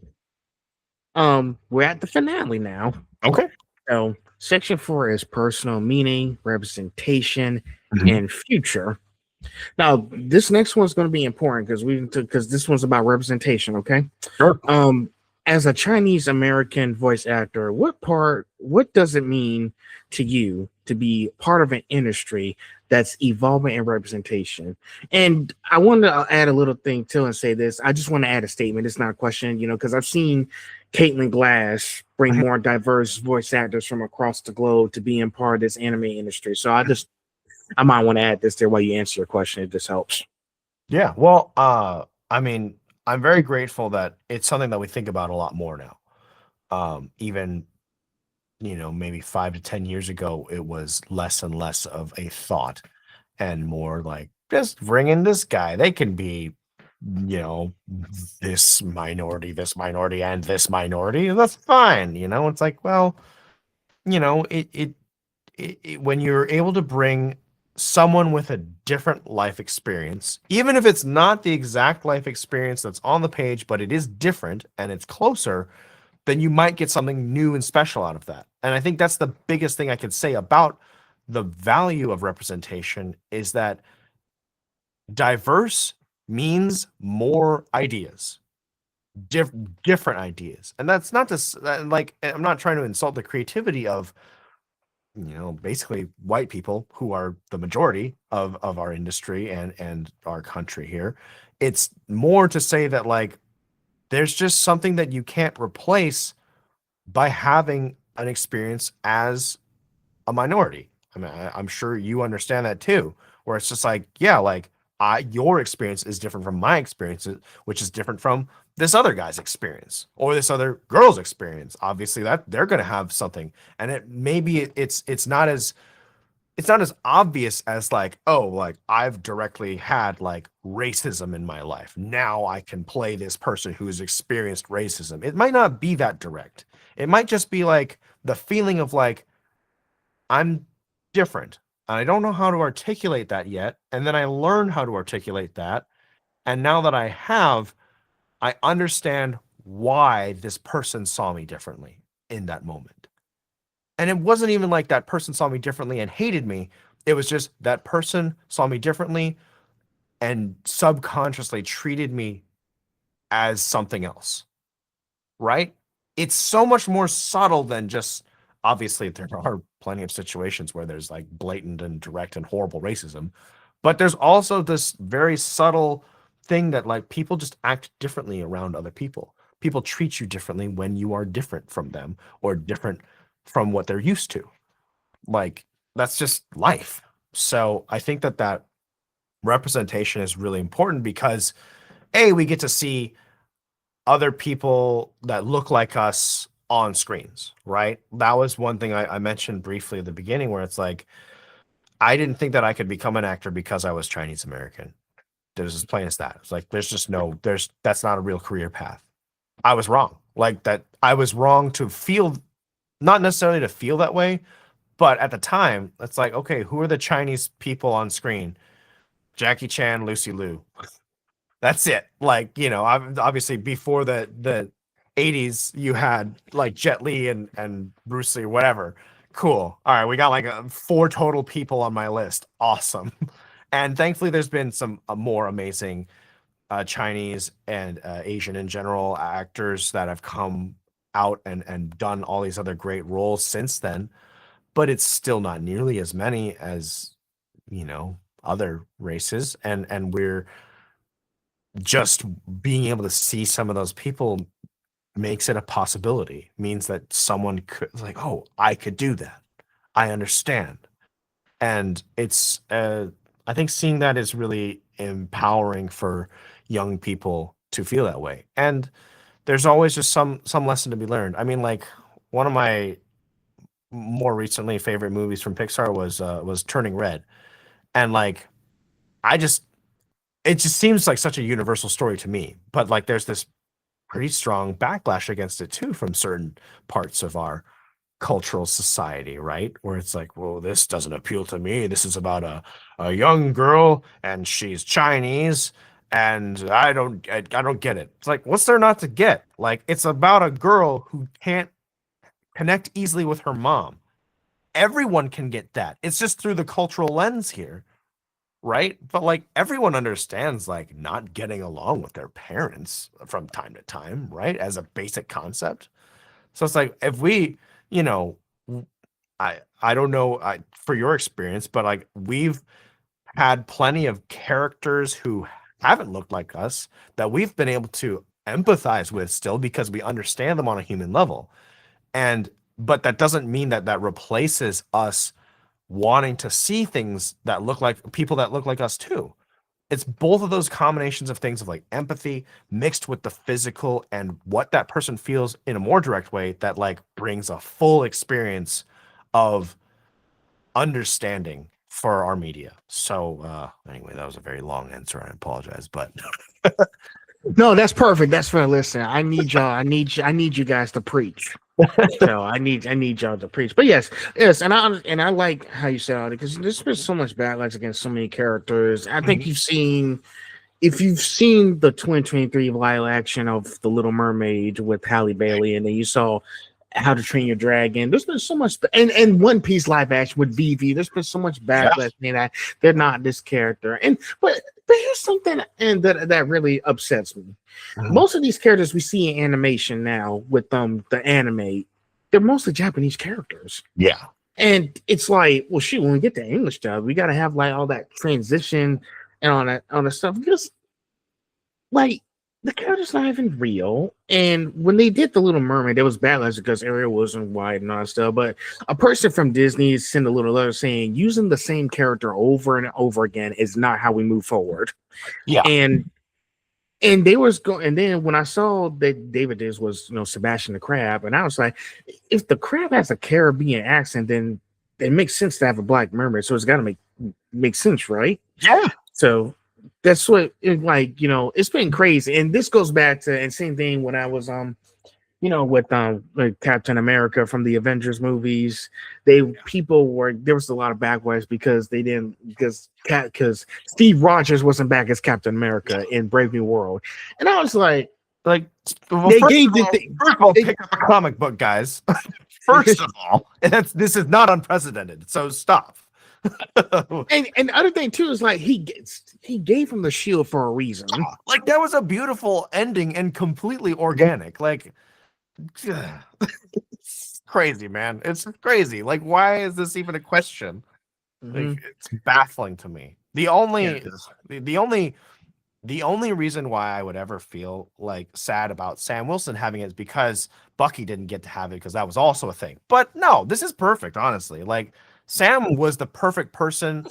we're at the finale now. Okay. So section 4 is personal meaning, representation, and future. Now, this next one's going to be important because this one's about representation. Okay. Sure. As a Chinese American voice actor, what does it mean to you to be part of an industry that's evolving in representation? And I want to add a little thing too and say this. I just want to add a statement. It's not a question, because I've seen Caitlin Glass bring more diverse voice actors from across the globe to being part of this anime industry. So I might want to add this there while you answer your question. It just helps. Yeah. Well, I mean, I'm very grateful that it's something that we think about a lot more now. Even, maybe 5 to 10 years ago, it was less and less of a thought and more like just bring in this guy. They can be, this minority, and this minority. And that's fine. It's like, well, when you're able to bring someone with a different life experience, even if it's not the exact life experience that's on the page, but it is different and it's closer, then you might get something new and special out of that. And I think that's the biggest thing I could say about the value of representation is that diverse means more ideas, different ideas. And that's not just like, I'm not trying to insult the creativity of basically white people who are the majority of our industry and our country here. It's more to say that like there's just something that you can't replace by having an experience as a minority. I mean, I'm sure you understand that too, where it's just like, yeah, like your experience is different from my experience, which is different from this other guy's experience or this other girl's experience. Obviously, that they're going to have something, and it's not as obvious as like, oh, like I've directly had like racism in my life. Now I can play this person who's experienced racism. It might not be that direct. It might just be like the feeling of like, I'm different. I don't know how to articulate that yet. And then I learned how to articulate that. And now that I have, I understand why this person saw me differently in that moment. And it wasn't even like that person saw me differently and hated me. It was just that person saw me differently and subconsciously treated me as something else. Right? It's so much more subtle than just, obviously there are plenty of situations where there's like blatant and direct and horrible racism, but there's also this very subtle thing that like people just act differently around other people. People treat you differently when you are different from them or different from what they're used to. Like that's just life. So I think that representation is really important because we get to see other people that look like us on screens, right? That was one thing I mentioned briefly at the beginning where it's like, I didn't think that I could become an actor because I was Chinese American. There's as plain as that. It's like, that's not a real career path. I was wrong. Like that, I was wrong to feel, not necessarily to feel that way, but at the time, it's like, okay, who are the Chinese people on screen? Jackie Chan, Lucy Liu. That's it. Like, obviously before the 80s, you had like Jet Li and Bruce Lee, whatever. Cool. All right, we got like 4 total people on my list. Awesome. And thankfully, there's been some more amazing Chinese and Asian in general actors that have come out and done all these other great roles since then. But it's still not nearly as many as, other races. And we're just being able to see some of those people makes it a possibility, means that someone could like, oh, I could do that. I understand. And it's I think seeing that is really empowering for young people to feel that way. And there's always just some lesson to be learned. I mean, like one of my more recently favorite movies from Pixar was Turning Red. And like it just seems like such a universal story to me, but like there's this pretty strong backlash against it too from certain parts of our cultural society, right? Where it's like, well, this doesn't appeal to me. This is about a young girl and she's Chinese and I don't get it. It's like, what's there not to get? Like, it's about a girl who can't connect easily with her mom. Everyone can get that. It's just through the cultural lens here. Right? But like everyone understands like not getting along with their parents from time to time, right? As a basic concept. So it's like if we, I don't know for your experience, but like we've had plenty of characters who haven't looked like us that we've been able to empathize with still because we understand them on a human level. But that doesn't mean that replaces us wanting to see things that look like people that look like us too. It's both of those combinations of things of like empathy mixed with the physical and what that person feels in a more direct way that like brings a full experience of understanding for our media. So anyway, that was a very long answer. I apologize, but no, that's perfect. That's fair. Listen, I need y'all. I need you guys to preach. So I need y'all to preach. But yes, and I like how you said it because there's been so much backlash against so many characters. I think if you've seen the 2023 live action of The Little Mermaid with Halle Bailey, and then you saw How to Train Your Dragon, there's been so much, and One Piece live action with Vivi, there's been so much backlash that they're not this character. But here's something that really upsets me. Most of these characters we see in animation now with the anime, they're mostly Japanese characters. Yeah. And it's like, well, shoot, when we get to English dub, we got to have like all that transition and all that stuff because, like, the character's not even real. And when they did the Little Mermaid, it was backlash because Ariel wasn't white and all that stuff. But a person from Disney sent a little letter saying using the same character over and over again is not how we move forward. Yeah. And they was going, and then when I saw that David Diz was, Sebastian the Crab, and I was like, if the crab has a Caribbean accent, then it makes sense to have a black mermaid. So it's got to make sense, right? Yeah. So that's what it's been crazy. And this goes back to, and same thing when I was with like Captain America from the Avengers movies. There was a lot of backlash because Steve Rogers wasn't back as Captain America in Brave New World. And I was like well, they first gave of all, pick up a comic book, guys. First of all, this is not unprecedented, so stop. and the other thing too is like he gave him the shield for a reason. Like that was a beautiful ending and completely organic. Like it's crazy, man. It's crazy. Like, why is this even a question? Like, it's baffling to me. The only reason why I would ever feel like sad about Sam Wilson having it is because Bucky didn't get to have it because that was also a thing. But no, this is perfect, honestly. Like Sam was the perfect person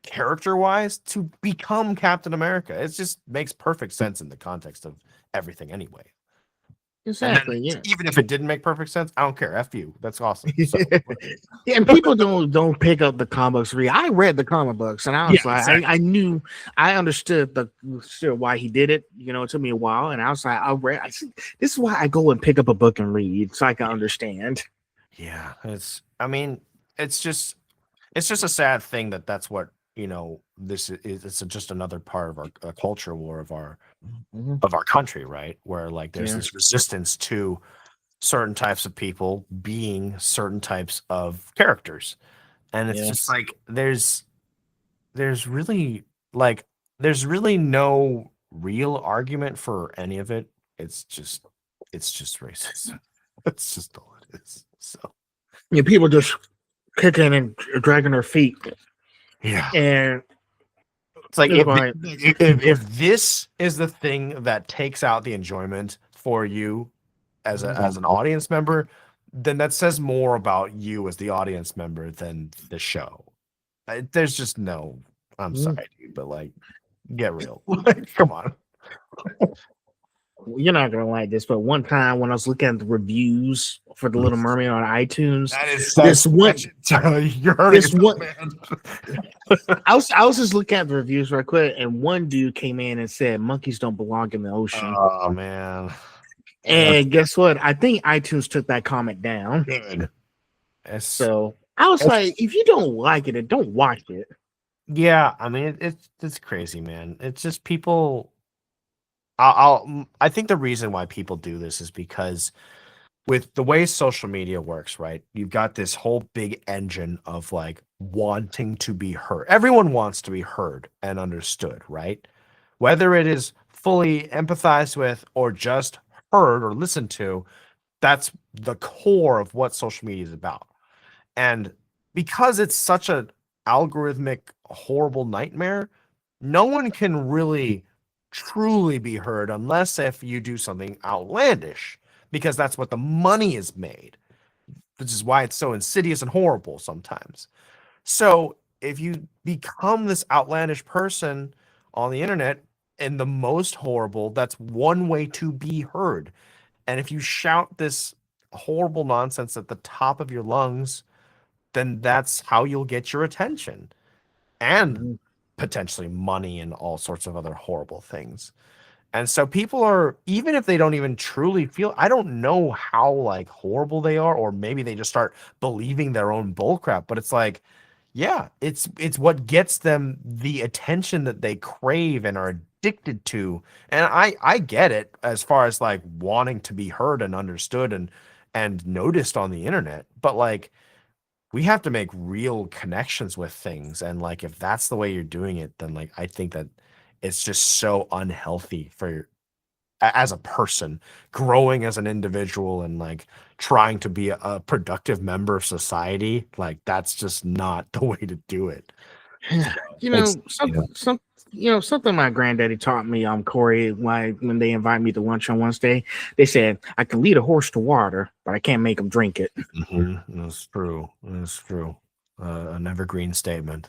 character-wise to become Captain America. It just makes perfect sense in the context of everything anyway. Exactly. Yeah. Even if it didn't make perfect sense, I don't care. F you. That's awesome. So. Yeah, and people don't pick up the comic books. I read the comic books, and I was exactly. I understood why he did it. It took me a while, and I was like, this is why I go and pick up a book and read so I can understand. Yeah, it's just a sad thing that's what this is. It's just another part of our culture war of our country, right? Where like there's this resistance to certain types of people being certain types of characters, and it's just like there's really no real argument for any of it. It's just racist. That's just all it is. So people just kicking and dragging their feet. Yeah, and it's like if this is the thing that takes out the enjoyment for you as an audience member, then that says more about you as the audience member than the show. There's just no. I'm sorry, dude, but like, get real. Come on. You're not gonna like this, but one time when I was looking at the reviews for The Little Mermaid on iTunes, I was just looking at the reviews right quick, and one dude came in and said monkeys don't belong in the ocean. Oh man! And guess what? I think iTunes took that comment down. Good. So I was like, if you don't like it, then don't watch it. Yeah, I mean it's crazy, man. It's just people. I think the reason why people do this is because with the way social media works, right? You've got this whole big engine of like wanting to be heard. Everyone wants to be heard and understood, right? Whether it is fully empathized with or just heard or listened to, that's the core of what social media is about. And because it's such an algorithmic, horrible nightmare, no one can really truly be heard unless if you do something outlandish, because that's what the money is made, which is why it's so insidious and horrible sometimes. So if you become this outlandish person on the internet and the most horrible, that's one way to be heard. And if you shout this horrible nonsense at the top of your lungs, then that's how you'll get your attention and potentially money and all sorts of other horrible things. And so people are, even if they don't even truly feel, I don't know how like horrible they are, or maybe they just start believing their own bullcrap, but it's like, yeah, it's what gets them the attention that they crave and are addicted to. And I get it as far as like wanting to be heard and understood and noticed on the internet, but like we have to make real connections with things. And like, if that's the way you're doing it, then like, I think that it's just so unhealthy for as a person, growing as an individual, and like trying to be a productive member of society. Like that's just not the way to do it. You It's know, something my granddaddy taught me, Corey, when they invite me to lunch on Wednesday, they said I can lead a horse to water, but I can't make him drink it. That's true. That's true. An evergreen statement.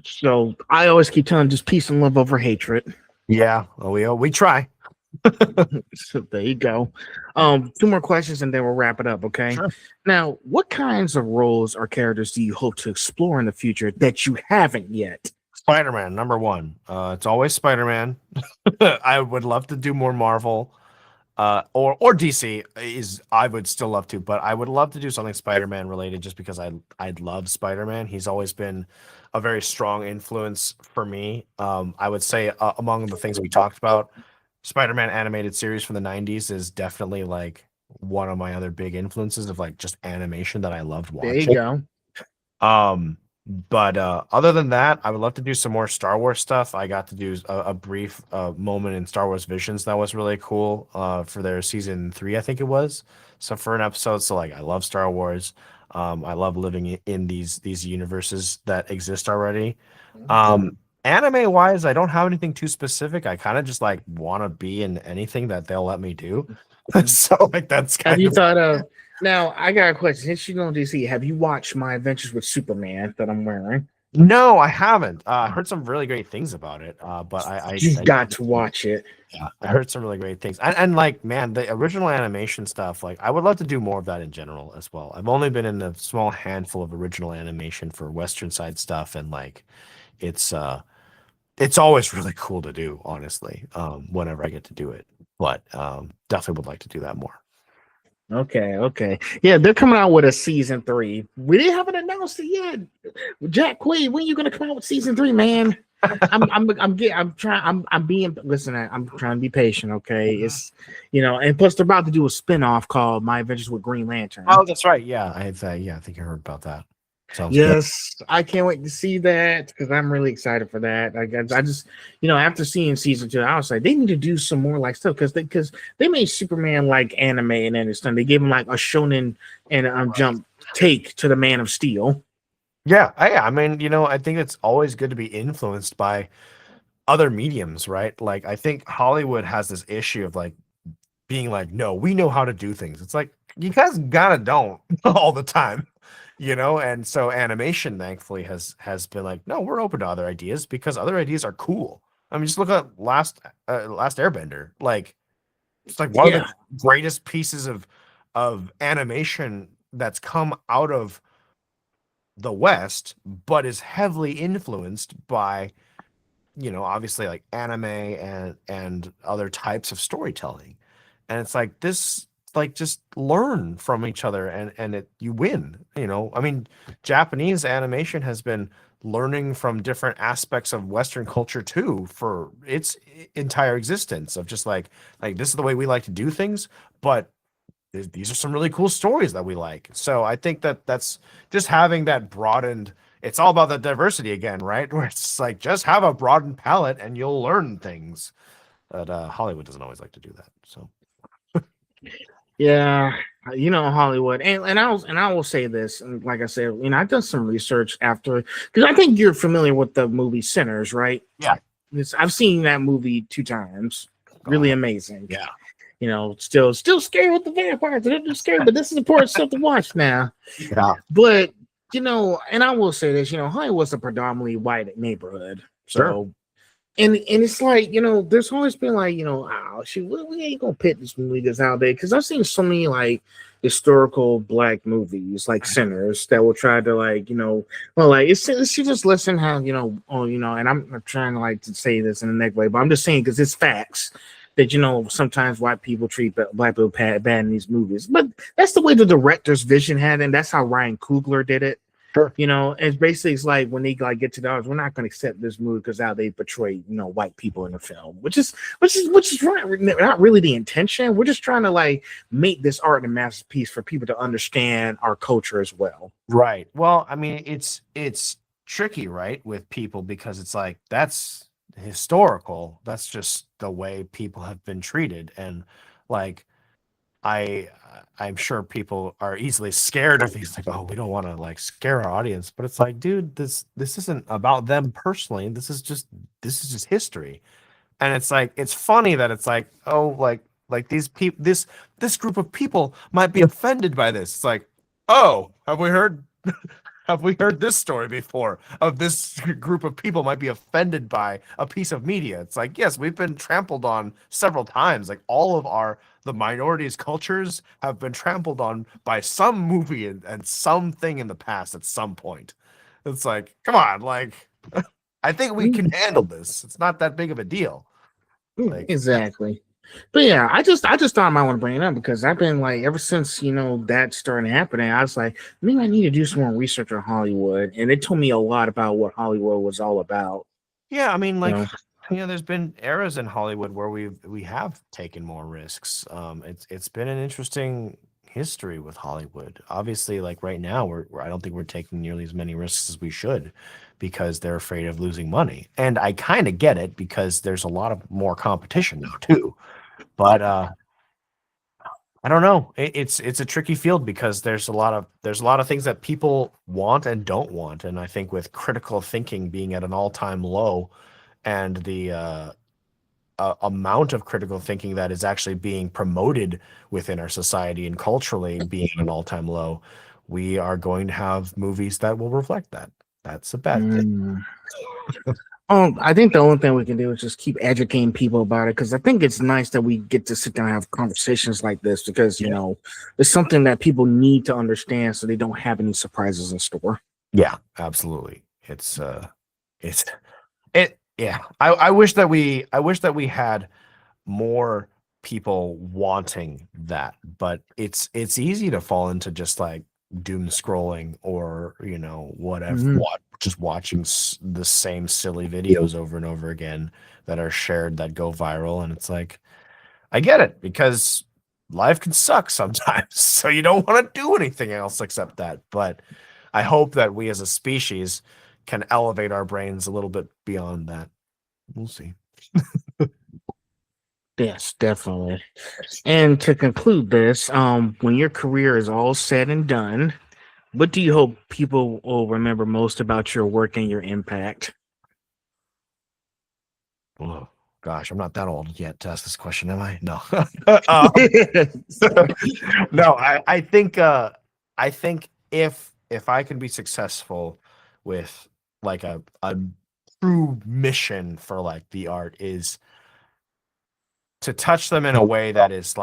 So I always keep telling just peace and love over hatred. Yeah, well, we try. So there you go. Two more questions and then we'll wrap it up. Okay. Sure. Now, what kinds of roles or characters do you hope to explore in the future that you haven't yet? Spider-Man, number one. It's always Spider-Man. I would love to do more Marvel. Or DC is I would still love to, but I would love to do something Spider-Man related just because I love Spider-Man. He's always been a very strong influence for me. I would say among the things that we talked about, Spider-Man animated series from the 90s is definitely like one of my other big influences of like just animation that I loved There you watching. go. But other than that, I would love to do some more Star Wars stuff. I got to do a brief moment in Star Wars Visions that was really cool for their season 3, I think it was. So for an episode, so like I love Star Wars. I love living in these universes that exist already. Anime wise, I don't have anything too specific. I kind of just like want to be in anything that they'll let me do. So like that's Have kind you of thought of now? I got a question. Since you know DC, have you watched My Adventures with Superman that I'm wearing? No, I haven't. I heard some really great things about it. But You've got to watch it. yeah, I heard some really great things. And like, man, the original animation stuff, like I would love to do more of that in general as well. I've only been in a small handful of original animation for Western side stuff, and like it's always really cool to do, honestly, whenever I get to do it. But definitely would like to do that more. Okay. Yeah, they're coming out with a season 3. We didn't haven't announced it yet. Jack Quaid, when you gonna come out with season 3, man? I'm trying to be patient, okay? It's and plus they're about to do a spin-off called My Adventures with Green Lantern. Oh, that's right. Yeah, I think I heard about that. Sounds Yes, I can't wait to see that because I'm really excited for that. I just, after seeing season 2, I was like, they need to do some more like stuff because they made Superman like anime and understand. They gave him like a shonen and jump take to the Man of Steel. Yeah, I mean, I think it's always good to be influenced by other mediums, right? Like, I think Hollywood has this issue of like being like, no, we know how to do things. It's like you guys gotta don't all the time, And so animation, thankfully, has been like, no, we're open to other ideas because other ideas are cool. I mean, just look at Last Airbender. Like, it's like one of the greatest pieces of animation that's come out of the West, but is heavily influenced by, obviously like anime and other types of storytelling. And it's like this, like just learn from each other and you win. I mean, Japanese animation has been learning from different aspects of Western culture too for its entire existence of just like this is the way we like to do things, but these are some really cool stories that we like. So I think that's just having that broadened. It's all about the diversity again, right? Where it's like just have a broadened palette and you'll learn things. But Hollywood doesn't always like to do that. So yeah, Hollywood, and I will say this, and like I said, I've done some research after because I think you're familiar with the movie Sinners, right? Yeah, I've seen that movie 2 times. Really amazing. Yeah. Still scared with the vampires. They're just scared, but this is important stuff to watch now. Yeah. But and I will say this, Hollywood's a predominantly white neighborhood. So Sure. and it's like, there's always been like, oh shoot, we ain't gonna pit this movie that's out there because I've seen so many like historical black movies like Sinners that will try to like, well, like it's just listen how, and I'm not trying to like to say this in a negative way, but I'm just saying because it's facts that sometimes white people treat black people bad in these movies, but that's the way the director's vision had, and that's how Ryan Coogler did it. Sure. It's basically it's like when they like get to the arts, we're not going to accept this movie because how they portray white people in the film, which is right, not really the intention. We're just trying to like make this art and masterpiece for people to understand our culture as well. Right. Well, I mean, it's tricky, right, with people because it's like historical. That's just the way people have been treated. And like I I'm sure people are easily scared of these, like, oh, we don't want to like scare our audience. But it's like, dude, this isn't about them personally. This is just history. And it's like, it's funny that it's like, oh, like these people, this group of people might be offended by this. It's like, oh, have we heard have we heard this story before of this group of people might be offended by a piece of media? It's like, yes, we've been trampled on several times. Like all of the minorities cultures have been trampled on by some movie and something in the past at some point. It's like, come on, like I think we can handle this. It's not that big of a deal. Like, Exactly. But yeah, I just thought I might want to bring it up because I've been like ever since that started happening, I was like, maybe I need to do some more research on Hollywood. And it told me a lot about what Hollywood was all about. yeah, I mean, like, know? there's been eras in Hollywood where we have taken more risks. It's been an interesting history with Hollywood. Obviously, like right now, I don't think we're taking nearly as many risks as we should because they're afraid of losing money. And I kind of get it because there's a lot of more competition now too. But I don't know. It's a tricky field because there's a lot of things that people want and don't want. And I think with critical thinking being at an all-time low, and the amount of critical thinking that is actually being promoted within our society and culturally being at an all-time low, we are going to have movies that will reflect that. That's a bad thing. I think the only thing we can do is just keep educating people about it because I think it's nice that we get to sit down and have conversations like this because it's something that people need to understand so they don't have any surprises in store. Yeah, absolutely. Yeah. I wish that we had more people wanting that, but it's easy to fall into just like doom scrolling or whatever, just watching the same silly videos over and over again that are shared that go viral. And it's like, I get it because life can suck sometimes, so you don't want to do anything else except that. But I hope that we as a species can elevate our brains a little bit beyond that. We'll see. Yes, definitely. And to conclude this, when your career is all said and done, what do you hope people will remember most about your work and your impact? Oh gosh, I'm not that old yet to ask this question, am I? No. No, I think if I can be successful with like a true mission for like the art is to touch them in a way that is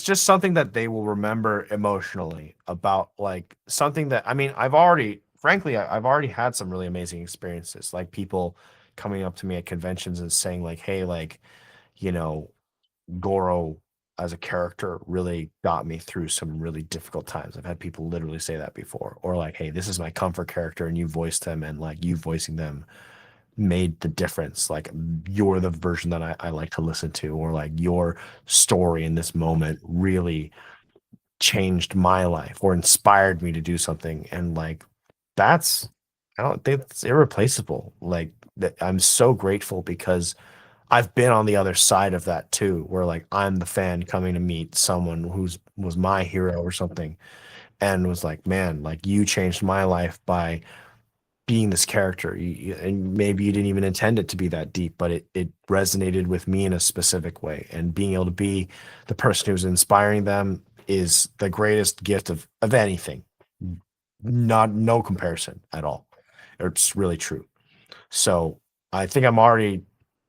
just something that they will remember emotionally about, like something that, I mean, I've already had some really amazing experiences, like people coming up to me at conventions and saying like, hey, like, Gorou as a character really got me through some really difficult times. I've had people literally say that before, or like, hey, this is my comfort character and you voiced them, and like you voicing them made the difference. Like you're the version that I like to listen to, or like your story in this moment really changed my life or inspired me to do something. And like I don't think it's irreplaceable. Like that, I'm so grateful because I've been on the other side of that too, where like I'm the fan coming to meet someone was my hero or something, and was like, man, like you changed my life by being this character. And maybe you didn't even intend it to be that deep, but it resonated with me in a specific way. And being able to be the person who's inspiring them is the greatest gift of anything. No comparison at all. It's really true. So I think I'm already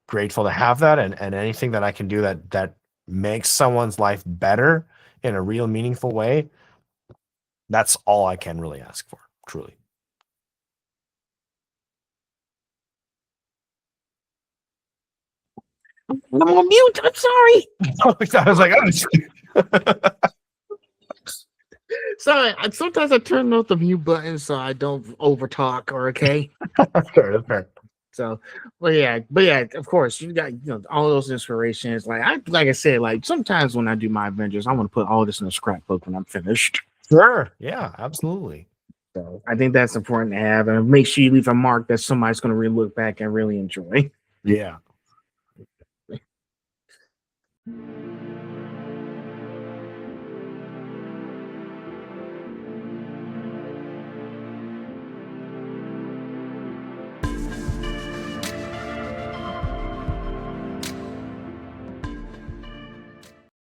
grateful to have that, and anything that I can do that makes someone's life better in a real meaningful way, that's all I can really ask for, truly. I'm on mute. I'm sorry. I was like, oh. Sorry. Sometimes I turn off the mute button so I don't overtalk. Or okay. That's fair. So, but yeah, of course, you got all those inspirations. Like I said, like sometimes when I do my Avengers, I want to put all this in a scrapbook when I'm finished. Sure. Yeah, absolutely. So I think that's important to have, and make sure you leave a mark that somebody's going to really look back and really enjoy. Yeah.